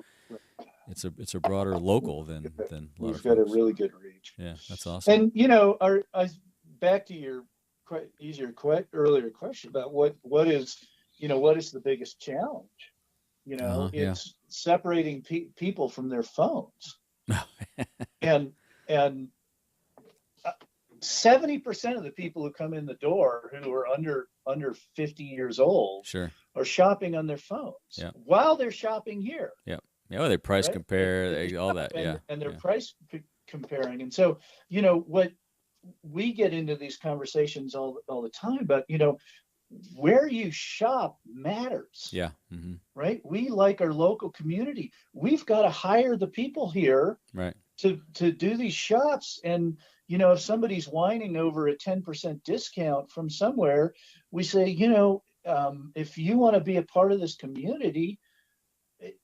[SPEAKER 1] it's a broader local than a lot
[SPEAKER 2] we've
[SPEAKER 1] of
[SPEAKER 2] got a
[SPEAKER 1] folks.
[SPEAKER 2] really good reach.
[SPEAKER 1] Yeah, that's awesome.
[SPEAKER 2] And back to your earlier question about what is the biggest challenge?
[SPEAKER 1] Yeah.
[SPEAKER 2] It's separating people from their phones, and 70% of the people who come in the door who are under 50 years old
[SPEAKER 1] Sure.
[SPEAKER 2] are shopping on their phones while they're shopping here.
[SPEAKER 1] Yeah. Yeah. Well, they price
[SPEAKER 2] right?
[SPEAKER 1] compare, all that.
[SPEAKER 2] And they're price comparing. And so, you know, what we get into these conversations all the time, but, you know, where you shop matters.
[SPEAKER 1] Yeah. Mm-hmm.
[SPEAKER 2] Right. We like our local community. We've got to hire the people here.
[SPEAKER 1] Right.
[SPEAKER 2] To do these shops. And, you know, if somebody's whining over a 10% discount from somewhere, we say, you know, if you want to be a part of this community,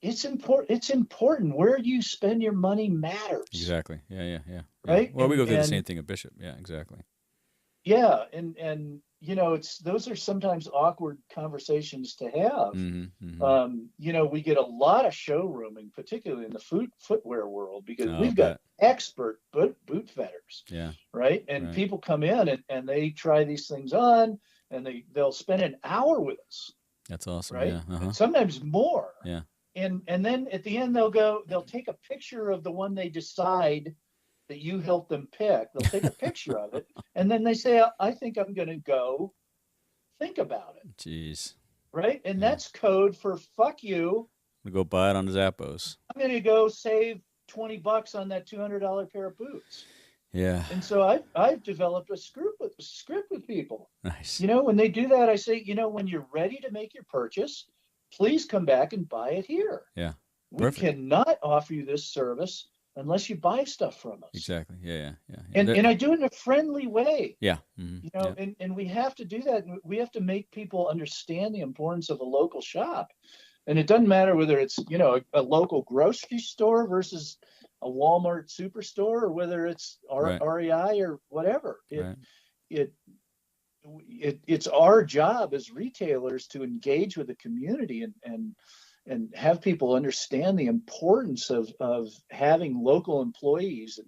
[SPEAKER 2] it's important. Where you spend your money matters.
[SPEAKER 1] Exactly. Yeah.
[SPEAKER 2] Right.
[SPEAKER 1] Well, we go through the same thing at Bishop. Yeah, exactly.
[SPEAKER 2] Yeah. And, you know, those are sometimes awkward conversations to have. You know, we get a lot of showrooming, particularly in the footwear world, because we've got expert boot fitters.
[SPEAKER 1] Yeah.
[SPEAKER 2] Right. And people come in and they try these things on, and they'll spend an hour with us.
[SPEAKER 1] That's awesome.
[SPEAKER 2] Right.
[SPEAKER 1] Yeah.
[SPEAKER 2] And sometimes more.
[SPEAKER 1] Yeah.
[SPEAKER 2] And then at the end they'll take a picture of the one they decide that you helped them pick. They'll take a picture of it, and then they say, I think I'm going to go think about it.
[SPEAKER 1] Jeez.
[SPEAKER 2] Right? And that's code for fuck you.
[SPEAKER 1] We go buy it on Zappos.
[SPEAKER 2] I'm going to go save $20 on that $200 pair of boots.
[SPEAKER 1] Yeah.
[SPEAKER 2] And so I've developed a script with people.
[SPEAKER 1] Nice.
[SPEAKER 2] You know, when they do that, I say, you know, when you're ready to make your purchase, please come back and buy it here.
[SPEAKER 1] Yeah.
[SPEAKER 2] We cannot offer you this service unless you buy stuff from us.
[SPEAKER 1] Exactly. Yeah.
[SPEAKER 2] And I do it in a friendly way.
[SPEAKER 1] Yeah.
[SPEAKER 2] You know, and we have to do that. We have to make people understand the importance of a local shop. And it doesn't matter whether it's, you know, a local grocery store versus a Walmart superstore, or whether it's REI or whatever. It's our job as retailers to engage with the community and have people understand the importance of having local employees.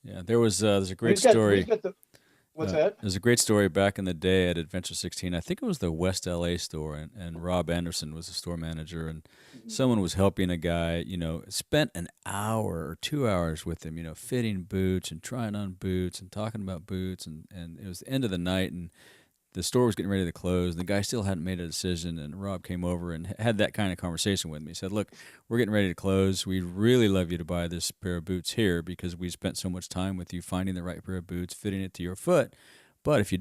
[SPEAKER 1] Yeah, there's a great story.
[SPEAKER 2] What's that?
[SPEAKER 1] There's a great story back in the day at Adventure 16. I think it was the West LA store, and Rob Anderson was the store manager, and someone was helping a guy, you know, spent an hour or 2 hours with him, you know, fitting boots and trying on boots and talking about boots, and it was the end of the night, and the store was getting ready to close, and the guy still hadn't made a decision, and Rob came over and had that kind of conversation with me. He said, look, we're getting ready to close. We'd really love you to buy this pair of boots here because we spent so much time with you finding the right pair of boots, fitting it to your foot. But if you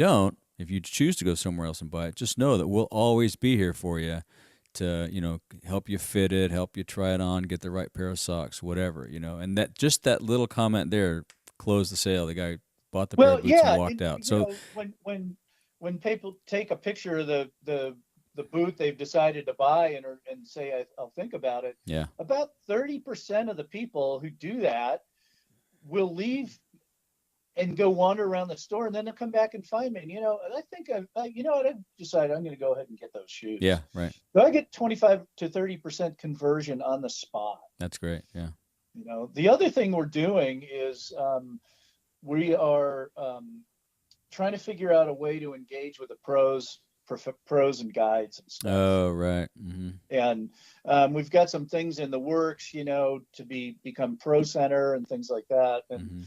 [SPEAKER 1] choose to go somewhere else and buy it, just know that we'll always be here for you to, you know, help you fit it, help you try it on, get the right pair of socks, whatever, you know. And that little comment there closed the sale. The guy bought the pair of boots and walked out. So
[SPEAKER 2] know, when people take a picture of the boot they've decided to buy and say, I'll think about it.
[SPEAKER 1] Yeah.
[SPEAKER 2] About 30% of the people who do that will leave and go wander around the store, and then they'll come back and find me. And, you know, I think I decided I'm going to go ahead and get those shoes.
[SPEAKER 1] Yeah. Right.
[SPEAKER 2] So I get 25 to 30% conversion on the spot.
[SPEAKER 1] That's great. Yeah.
[SPEAKER 2] You know, the other thing we're doing is we are trying to figure out a way to engage with the pros and guides and stuff.
[SPEAKER 1] Oh, right. Mm-hmm.
[SPEAKER 2] And we've got some things in the works, you know, to become pro center and things like that. And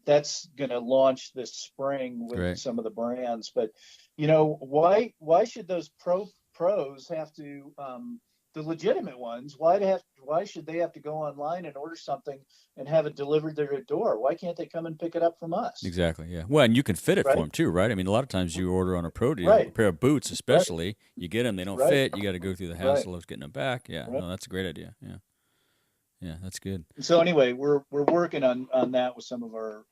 [SPEAKER 2] that's going to launch this spring with some of the brands. But, you know, why should those pros have to, the legitimate ones, why should they have to go online and order something and have it delivered to their door? Why can't they come and pick it up from us?
[SPEAKER 1] Exactly, yeah. Well, and you can fit it for them too, right? I mean, a lot of times you order on a pro deal, a pair of boots especially, you get them, they don't fit, you got to go through the hassle of getting them back. Yeah, no, that's a great idea. Yeah, that's good.
[SPEAKER 2] So anyway, we're working on that with some of our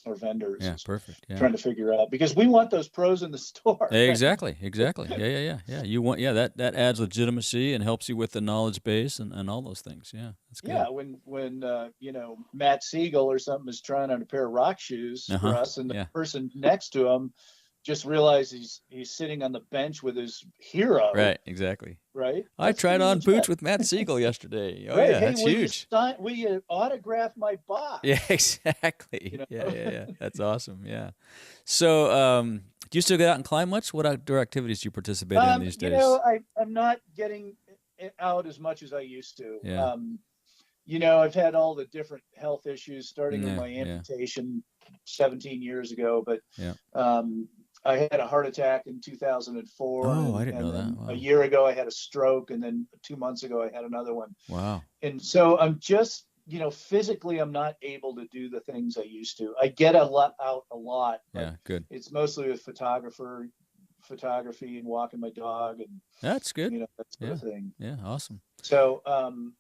[SPEAKER 2] vendors.
[SPEAKER 1] Yeah, perfect. Yeah.
[SPEAKER 2] Trying to figure out, because we want those pros in the store.
[SPEAKER 1] Exactly. Yeah. You want that adds legitimacy and helps you with the knowledge base and all those things. Yeah, that's good.
[SPEAKER 2] Yeah, when you know, Matt Siegel or something is trying on a pair of rock shoes for us, and the person next to him just realized he's sitting on the bench with his hero.
[SPEAKER 1] Right, exactly.
[SPEAKER 2] Right.
[SPEAKER 1] I tried on boots with Matt Siegel yesterday. Oh, yeah, that's huge.
[SPEAKER 2] Will you autograph my box?
[SPEAKER 1] Yeah, exactly. You know? Yeah. That's awesome. Yeah. So, do you still get out and climb much? What outdoor activities do you participate in these days?
[SPEAKER 2] You know, I'm not getting out as much as I used to.
[SPEAKER 1] Yeah.
[SPEAKER 2] I've had all the different health issues, starting with
[SPEAKER 1] Yeah,
[SPEAKER 2] my
[SPEAKER 1] yeah,
[SPEAKER 2] amputation 17 years ago. But
[SPEAKER 1] yeah.
[SPEAKER 2] I had a heart attack in 2004,
[SPEAKER 1] Oh, I
[SPEAKER 2] and,
[SPEAKER 1] didn't
[SPEAKER 2] and
[SPEAKER 1] know that.
[SPEAKER 2] then a
[SPEAKER 1] Wow.
[SPEAKER 2] year ago I had a stroke, and then 2 months ago I had another one.
[SPEAKER 1] Wow.
[SPEAKER 2] And so I'm just, physically I'm not able to do the things I used to. I get out a lot, but
[SPEAKER 1] Yeah, good.
[SPEAKER 2] it's mostly with photography and walking my dog and
[SPEAKER 1] That's good.
[SPEAKER 2] that sort
[SPEAKER 1] Yeah.
[SPEAKER 2] of thing.
[SPEAKER 1] Yeah, awesome.
[SPEAKER 2] So I'm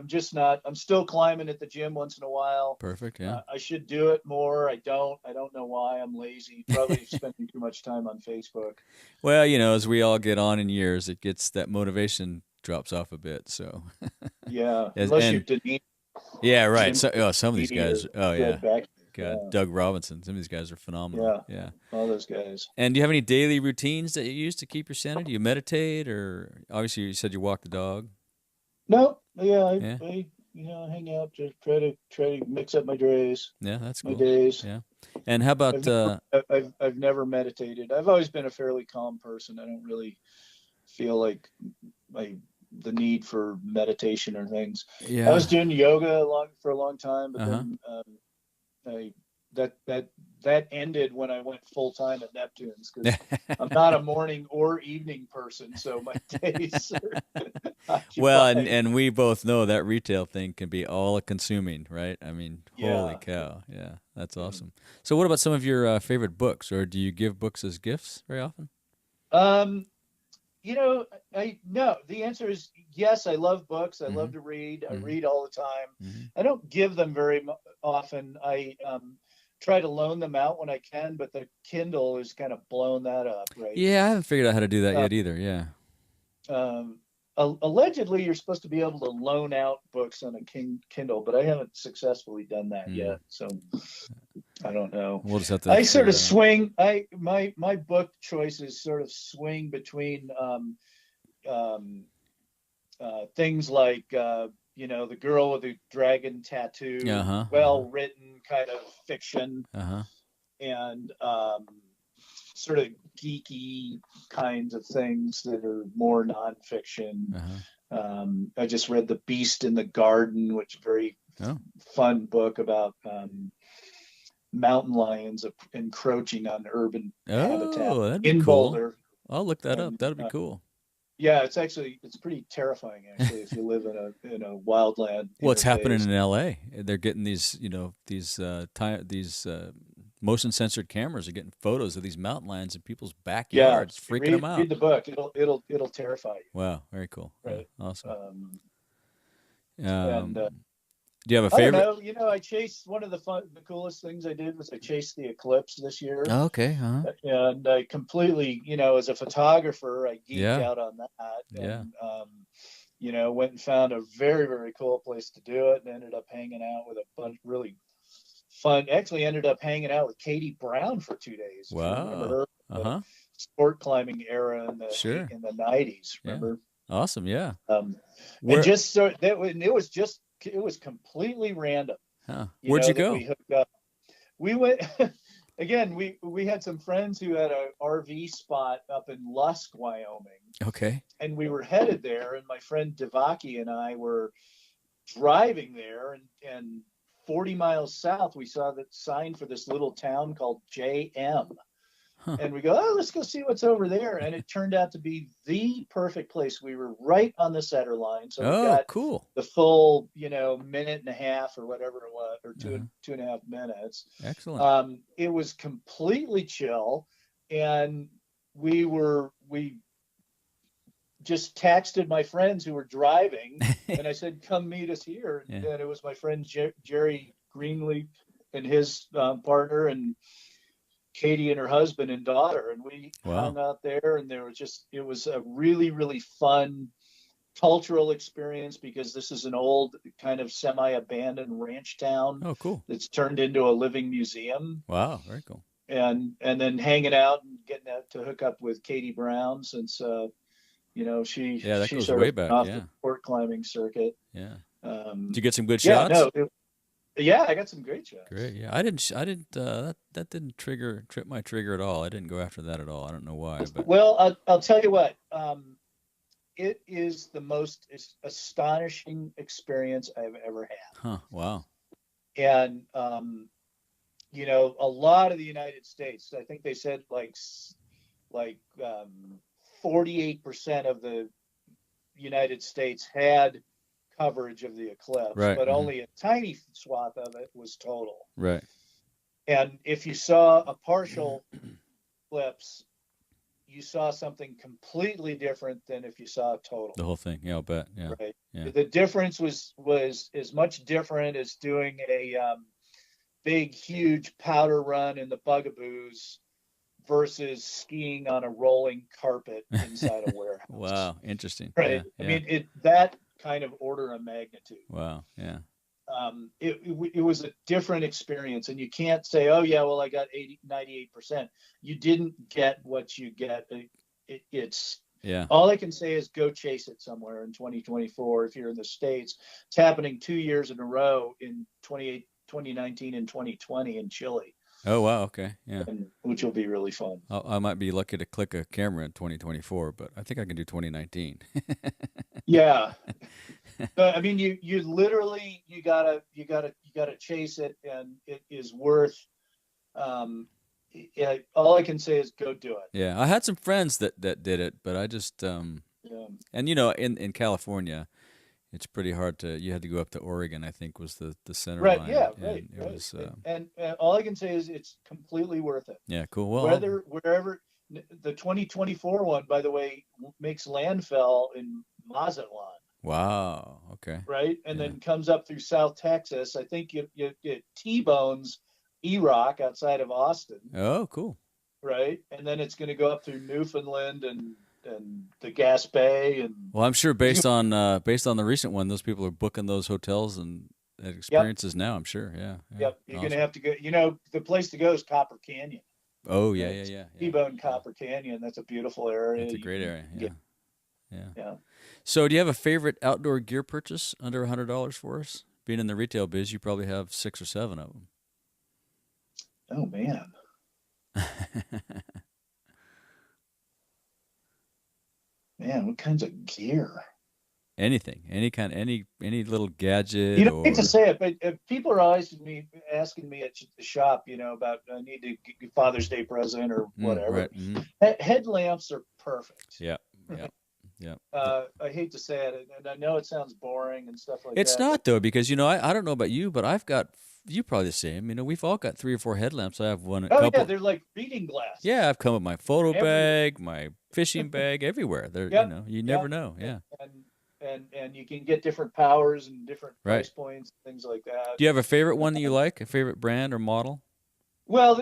[SPEAKER 2] just not. I'm still climbing at the gym once in a while.
[SPEAKER 1] Perfect, yeah.
[SPEAKER 2] I should do it more. I don't. I don't know why. I'm lazy. Probably spending too much time on Facebook.
[SPEAKER 1] Well, as we all get on in years, it gets that motivation drops off a bit. So,
[SPEAKER 2] Yeah,
[SPEAKER 1] as
[SPEAKER 2] unless you're
[SPEAKER 1] and
[SPEAKER 2] Denise,
[SPEAKER 1] yeah, right.
[SPEAKER 2] Jim,
[SPEAKER 1] So, some of these
[SPEAKER 2] or
[SPEAKER 1] guys. Oh
[SPEAKER 2] Fred
[SPEAKER 1] yeah,
[SPEAKER 2] Beck.
[SPEAKER 1] God,
[SPEAKER 2] Yeah,
[SPEAKER 1] Doug Robinson. Some of these guys are phenomenal.
[SPEAKER 2] yeah,
[SPEAKER 1] Yeah.
[SPEAKER 2] all those guys.
[SPEAKER 1] And do you have any daily routines that you use to keep your sanity? Do you meditate, or obviously you said you walk the dog?
[SPEAKER 2] No, yeah,
[SPEAKER 1] Yeah.
[SPEAKER 2] hang out, just try to mix up my days,
[SPEAKER 1] Yeah, that's
[SPEAKER 2] my
[SPEAKER 1] cool.
[SPEAKER 2] days.
[SPEAKER 1] Yeah. And how about
[SPEAKER 2] I've never meditated. I've always been a fairly calm person. I don't really feel like the need for meditation or things. I
[SPEAKER 1] yeah.
[SPEAKER 2] was doing yoga for a long time, but
[SPEAKER 1] Uh-huh.
[SPEAKER 2] then I that ended when I went full time at Neptune's, because I'm not a morning or evening person, so my days are
[SPEAKER 1] Well, and
[SPEAKER 2] occupied.
[SPEAKER 1] and we both know that retail thing can be all consuming, right? I mean, holy
[SPEAKER 2] Yeah.
[SPEAKER 1] cow. Yeah, that's
[SPEAKER 2] Yeah.
[SPEAKER 1] awesome. So what about some of your favorite books, or do you give books as gifts very often?
[SPEAKER 2] Um, I no. The answer is yes. I love books. I
[SPEAKER 1] Mm-hmm.
[SPEAKER 2] love to read. I
[SPEAKER 1] Mm-hmm.
[SPEAKER 2] read all the time.
[SPEAKER 1] Mm-hmm.
[SPEAKER 2] I don't give them very often. I try to loan them out when I can, but the Kindle has kind of blown that up, right?
[SPEAKER 1] Yeah, I haven't figured out how to do that
[SPEAKER 2] Uh,
[SPEAKER 1] yet either. Yeah.
[SPEAKER 2] um, Allegedly, you're supposed to be able to loan out books on a Kindle, but I haven't successfully done that
[SPEAKER 1] Mm.
[SPEAKER 2] yet. So I don't know.
[SPEAKER 1] We'll just have to
[SPEAKER 2] I sort
[SPEAKER 1] figure
[SPEAKER 2] of
[SPEAKER 1] that out.
[SPEAKER 2] swing. My book choices sort of swing between um, things like the girl with the dragon tattoo,
[SPEAKER 1] Uh-huh. Uh-huh.
[SPEAKER 2] well written kind of fiction,
[SPEAKER 1] Uh-huh.
[SPEAKER 2] and sort of geeky kinds of things that are more nonfiction.
[SPEAKER 1] Uh-huh.
[SPEAKER 2] I just read The Beast in the Garden, which is a very
[SPEAKER 1] Oh.
[SPEAKER 2] fun book about mountain lions encroaching on urban habitat
[SPEAKER 1] Oh, that'd be
[SPEAKER 2] in
[SPEAKER 1] cool.
[SPEAKER 2] Boulder.
[SPEAKER 1] I'll look that up.
[SPEAKER 2] And
[SPEAKER 1] That'd be cool.
[SPEAKER 2] yeah, it's pretty terrifying actually if you live in a wildland
[SPEAKER 1] Well, it's happening
[SPEAKER 2] interface.
[SPEAKER 1] in LA. They're getting these, motion censored cameras are getting photos of these mountain lions in people's
[SPEAKER 2] Yeah,
[SPEAKER 1] backyards, freaking them
[SPEAKER 2] read
[SPEAKER 1] out.
[SPEAKER 2] the book. It'll terrify you,
[SPEAKER 1] Wow, very cool. Yeah,
[SPEAKER 2] right?
[SPEAKER 1] awesome.
[SPEAKER 2] Um, and
[SPEAKER 1] Um, do you have a
[SPEAKER 2] I don't
[SPEAKER 1] favorite?
[SPEAKER 2] know. I chased one of the coolest things I did was I chased the eclipse this year,
[SPEAKER 1] Oh, okay, huh?
[SPEAKER 2] and I completely, as a photographer, I geeked
[SPEAKER 1] Yeah,
[SPEAKER 2] out on that,
[SPEAKER 1] yeah.
[SPEAKER 2] and went and found a very, very cool place to do it, and ended up hanging out with a bunch really fun. Actually, ended up hanging out with Katie Brown for 2 days. If you remember
[SPEAKER 1] Wow.
[SPEAKER 2] her, the
[SPEAKER 1] Uh-huh.
[SPEAKER 2] sport climbing era
[SPEAKER 1] Sure.
[SPEAKER 2] in the '90s.
[SPEAKER 1] Yeah.
[SPEAKER 2] Remember?
[SPEAKER 1] Awesome. Yeah.
[SPEAKER 2] And
[SPEAKER 1] Where?
[SPEAKER 2] just so that it was completely random.
[SPEAKER 1] Huh? Where'd you
[SPEAKER 2] That
[SPEAKER 1] go?
[SPEAKER 2] we hooked up. We went again. We had some friends who had a RV spot up in Lusk, Wyoming,
[SPEAKER 1] Okay.
[SPEAKER 2] and we were headed there. And my friend Devaki and I were driving there, and 40 miles south, we saw the sign for this little town called JM.
[SPEAKER 1] Huh.
[SPEAKER 2] And we go, oh, let's go see what's over there. And it turned out to be the perfect place. We were right on the center line. So we
[SPEAKER 1] Oh,
[SPEAKER 2] got
[SPEAKER 1] cool.
[SPEAKER 2] the full, minute and a half or whatever it was, or
[SPEAKER 1] Uh-huh.
[SPEAKER 2] 2.5 minutes.
[SPEAKER 1] Excellent.
[SPEAKER 2] It was completely chill. And we just texted my friends who were driving, and I said, come meet us here.
[SPEAKER 1] Yeah.
[SPEAKER 2] And it was my friend Jerry Greenleaf and his partner, and Katie and her husband and daughter, and we
[SPEAKER 1] Wow.
[SPEAKER 2] hung out there, and it was a really, really fun cultural experience, because this is an old kind of semi-abandoned ranch town
[SPEAKER 1] Oh, cool.
[SPEAKER 2] that's turned into a living museum.
[SPEAKER 1] Wow. Very cool.
[SPEAKER 2] And then hanging out and getting out to hook up with Katie Brown, since
[SPEAKER 1] Yeah, that
[SPEAKER 2] she
[SPEAKER 1] goes
[SPEAKER 2] sort of
[SPEAKER 1] way back.
[SPEAKER 2] off the
[SPEAKER 1] Yeah.
[SPEAKER 2] sport climbing circuit.
[SPEAKER 1] Yeah. Did
[SPEAKER 2] Um,
[SPEAKER 1] you get some good
[SPEAKER 2] yeah,
[SPEAKER 1] shots?
[SPEAKER 2] no, yeah, I got some great shots.
[SPEAKER 1] Great. Yeah. I didn't. That didn't trip my trigger at all. I didn't go after that at all. I don't know why, but
[SPEAKER 2] Well, I'll tell you what. it is the most astonishing experience I've ever had.
[SPEAKER 1] Huh. Wow.
[SPEAKER 2] And a lot of the United States, I think they said like 48% of the United States had coverage of the eclipse,
[SPEAKER 1] Right.
[SPEAKER 2] but only a tiny swath of it was total.
[SPEAKER 1] Right.
[SPEAKER 2] And if you saw a partial eclipse, you saw something completely different than if you saw a total.
[SPEAKER 1] The whole thing. Yeah, I'll bet. Yeah.
[SPEAKER 2] Right.
[SPEAKER 1] Yeah.
[SPEAKER 2] The difference was as much different as doing a big, huge powder run in the Bugaboos versus skiing on a rolling carpet inside a warehouse.
[SPEAKER 1] Wow. Interesting.
[SPEAKER 2] Right.
[SPEAKER 1] Yeah.
[SPEAKER 2] I mean, that kind of order of magnitude.
[SPEAKER 1] Wow. Yeah.
[SPEAKER 2] It was a different experience, and you can't say, oh yeah, well, I got 98%. You didn't get what you get. It's
[SPEAKER 1] Yeah.
[SPEAKER 2] all I can say is go chase it somewhere in 2024 if you're in the States. It's happening 2 years in a row in 2019 and 2020 in Chile.
[SPEAKER 1] Oh, wow. Okay. Yeah.
[SPEAKER 2] Which will be really fun.
[SPEAKER 1] I might be lucky to click a camera in 2024, but I think I can do 2019.
[SPEAKER 2] Yeah. I mean, you literally, you gotta chase it, and it is worth, all I can say is go do it.
[SPEAKER 1] Yeah. I had some friends that did it, but I just,
[SPEAKER 2] Yeah.
[SPEAKER 1] and in California, it's pretty hard you had to go up to Oregon, I think was the center
[SPEAKER 2] Right.
[SPEAKER 1] line.
[SPEAKER 2] Yeah.
[SPEAKER 1] And
[SPEAKER 2] Right.
[SPEAKER 1] it
[SPEAKER 2] Right.
[SPEAKER 1] was,
[SPEAKER 2] And all I can say is it's completely worth it.
[SPEAKER 1] yeah, cool. Well,
[SPEAKER 2] Wherever the 2024 one, by the way, makes landfall in Mazatlan.
[SPEAKER 1] wow. Okay.
[SPEAKER 2] Right. And
[SPEAKER 1] Yeah.
[SPEAKER 2] then comes up through South Texas. I think it T-bones E-Rock outside of Austin.
[SPEAKER 1] Oh, cool.
[SPEAKER 2] Right. And then it's going to go up through Newfoundland and the Gaspé. And
[SPEAKER 1] Well, I'm sure based on the recent one, those people are booking those hotels and experiences now. I'm sure. Yeah.
[SPEAKER 2] Yep. You're
[SPEAKER 1] Awesome.
[SPEAKER 2] going to have to go. The place to go is Copper Canyon.
[SPEAKER 1] Oh yeah, yeah.
[SPEAKER 2] T-bone Copper Canyon. That's a beautiful area.
[SPEAKER 1] It's a great area. Yeah.
[SPEAKER 2] Yeah.
[SPEAKER 1] So, do you have a favorite outdoor gear purchase under $100 for us? Being in the retail biz, you probably have 6 or 7 of them.
[SPEAKER 2] Oh man. Man, what kinds of gear?
[SPEAKER 1] Anything, any little gadget.
[SPEAKER 2] You don't need to say it, but people are always asking me at the shop, about I need to get Father's Day present or whatever.
[SPEAKER 1] Right. Mm-hmm.
[SPEAKER 2] Headlamps are perfect.
[SPEAKER 1] Yeah. Yeah.
[SPEAKER 2] I hate to say it, and I know it sounds boring and stuff like that.
[SPEAKER 1] It's not though, because I don't know about you, but I've got you probably the same. We've all got 3 or 4 headlamps. I have one.
[SPEAKER 2] Oh yeah, they're like reading glasses.
[SPEAKER 1] Yeah, I've come with my photo bag, my fishing bag, everywhere. They're you never know. Yeah.
[SPEAKER 2] And you can get different powers and different price points, things like that.
[SPEAKER 1] Do you have a favorite one that you like? A favorite brand or model?
[SPEAKER 2] Well,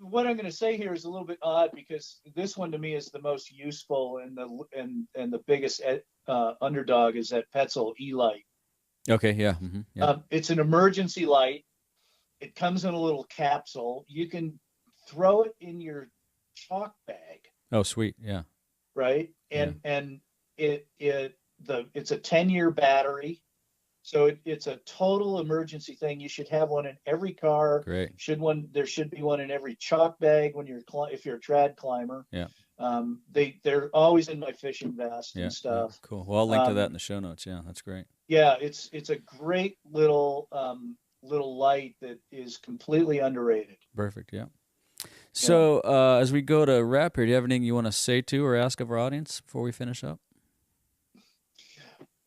[SPEAKER 2] what I'm going to say here is a little bit odd because this one to me is the most useful and the biggest underdog is that Petzl E-Light.
[SPEAKER 1] Okay, yeah. Mm-hmm, yeah.
[SPEAKER 2] It's an emergency light. It comes in a little capsule. You can throw it in your chalk bag.
[SPEAKER 1] Oh, sweet. Yeah.
[SPEAKER 2] Right. And it's a 10-year battery. So it's a total emergency thing. You should have one in every car.
[SPEAKER 1] Great.
[SPEAKER 2] There should be one in every chalk bag if you're a trad climber.
[SPEAKER 1] Yeah.
[SPEAKER 2] They're always in my fishing vest and stuff.
[SPEAKER 1] Yeah, cool. Well, I'll link to that in the show notes. Yeah, that's great.
[SPEAKER 2] Yeah, it's a great little light that is completely underrated.
[SPEAKER 1] Perfect. Yeah. So as we go to wrap here, do you have anything you want to say to or ask of our audience before we finish up?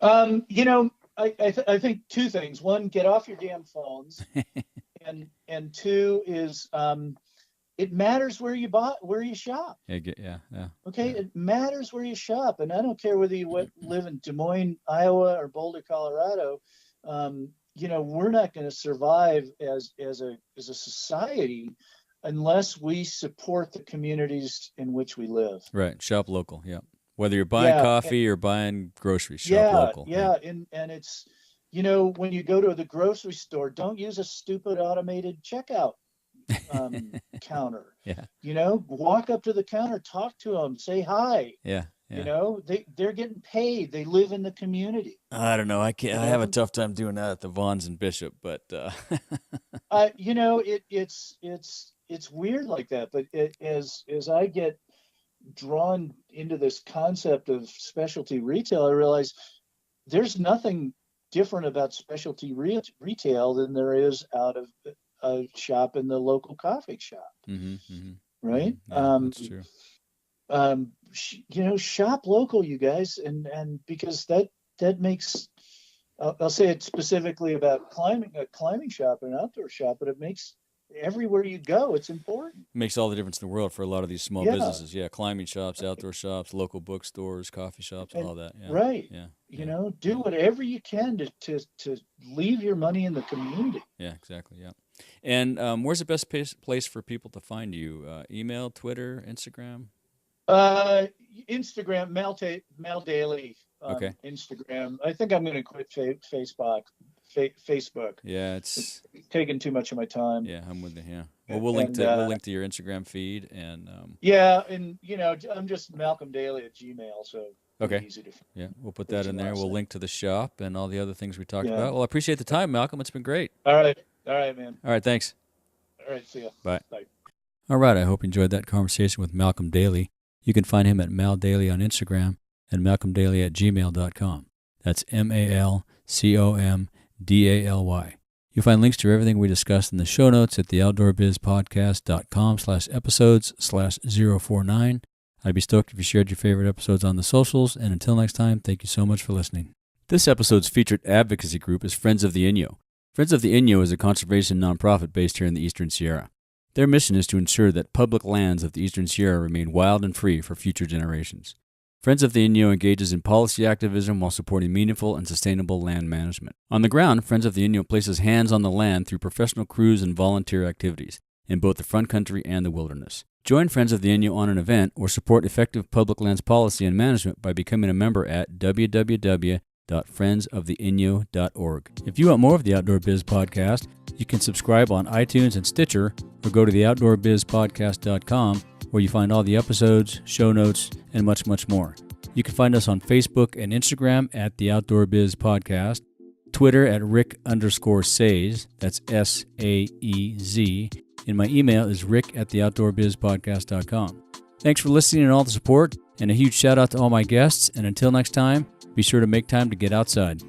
[SPEAKER 2] I think 2 things. One, get off your damn phones, and 2 is it matters where you shop.
[SPEAKER 1] Yeah.
[SPEAKER 2] Okay,
[SPEAKER 1] yeah.
[SPEAKER 2] It matters where you shop, and I don't care whether you live in Des Moines, Iowa, or Boulder, Colorado. We're not going to survive as a society unless we support the communities in which we live.
[SPEAKER 1] Right. Shop local. Yeah. Whether you're buying coffee or buying groceries, shop local.
[SPEAKER 2] Yeah. And it's, when you go to the grocery store, don't use a stupid automated checkout counter.
[SPEAKER 1] Yeah.
[SPEAKER 2] Walk up to the counter, talk to them, say hi.
[SPEAKER 1] Yeah.
[SPEAKER 2] They're getting paid. They live in the community.
[SPEAKER 1] I don't know. I can't. I have a tough time doing that at the Vons and Bishop, but
[SPEAKER 2] it's weird like that. But as I get drawn into this concept of specialty retail, I realized there's nothing different about specialty retail than there is out of a shop in the local coffee shop. Right?
[SPEAKER 1] Yeah, that's true.
[SPEAKER 2] Shop local, you guys, and because that makes, I'll say it specifically about a climbing shop and an outdoor shop, but it makes everywhere you go, it's important.
[SPEAKER 1] It makes all the difference in the world for a lot of these small businesses. Yeah, climbing shops, outdoor shops, local bookstores, coffee shops, all that. Yeah.
[SPEAKER 2] Right.
[SPEAKER 1] Yeah.
[SPEAKER 2] Do whatever you can to leave your money in the community.
[SPEAKER 1] Yeah, exactly. Yeah. And where's the best place for people to find you? Email, Twitter, Instagram?
[SPEAKER 2] Instagram, Mal Daly.
[SPEAKER 1] Okay.
[SPEAKER 2] Instagram. I think I'm going to quit Facebook.
[SPEAKER 1] Yeah, it's
[SPEAKER 2] taking too much of my time.
[SPEAKER 1] Yeah, I'm with you. Yeah. Well, we'll link to your Instagram feed and.
[SPEAKER 2] Yeah, and I'm just Malcom Daly at Gmail, so.
[SPEAKER 1] Okay.
[SPEAKER 2] Easy to
[SPEAKER 1] yeah, we'll put that in there. We'll link to the shop and all the other things we talked about. Well, I appreciate the time, Malcom. It's been great.
[SPEAKER 2] All right, man.
[SPEAKER 1] All right, thanks.
[SPEAKER 2] All right, see ya.
[SPEAKER 1] Bye. All right, I hope you enjoyed that conversation with Malcom Daly. You can find him at Mal Daly on Instagram and malcomdaly@gmail.com. That's MalcomDaly. You'll find links to everything we discussed in the show notes at theoutdoorbizpodcast.com/episodes/049. I'd be stoked if you shared your favorite episodes on the socials, and until next time, thank you so much for listening. This episode's featured advocacy group is Friends of the Inyo. Friends of the Inyo is a conservation nonprofit based here in the Eastern Sierra. Their mission is to ensure that public lands of the Eastern Sierra remain wild and free for future generations. Friends of the Inyo engages in policy activism while supporting meaningful and sustainable land management. On the ground, Friends of the Inyo places hands on the land through professional crews and volunteer activities in both the front country and the wilderness. Join Friends of the Inyo on an event or support effective public lands policy and management by becoming a member at www.friendsoftheinyo.org. If you want more of the Outdoor Biz Podcast, you can subscribe on iTunes and Stitcher or go to theoutdoorbizpodcast.com where you find all the episodes, show notes, and much, much more. You can find us on Facebook and Instagram at The Outdoor Biz Podcast, Twitter at Rick_Saez, that's Saez, and my email is rick@theoutdoorbizpodcast.com. Thanks for listening and all the support, and a huge shout out to all my guests, and until next time, be sure to make time to get outside.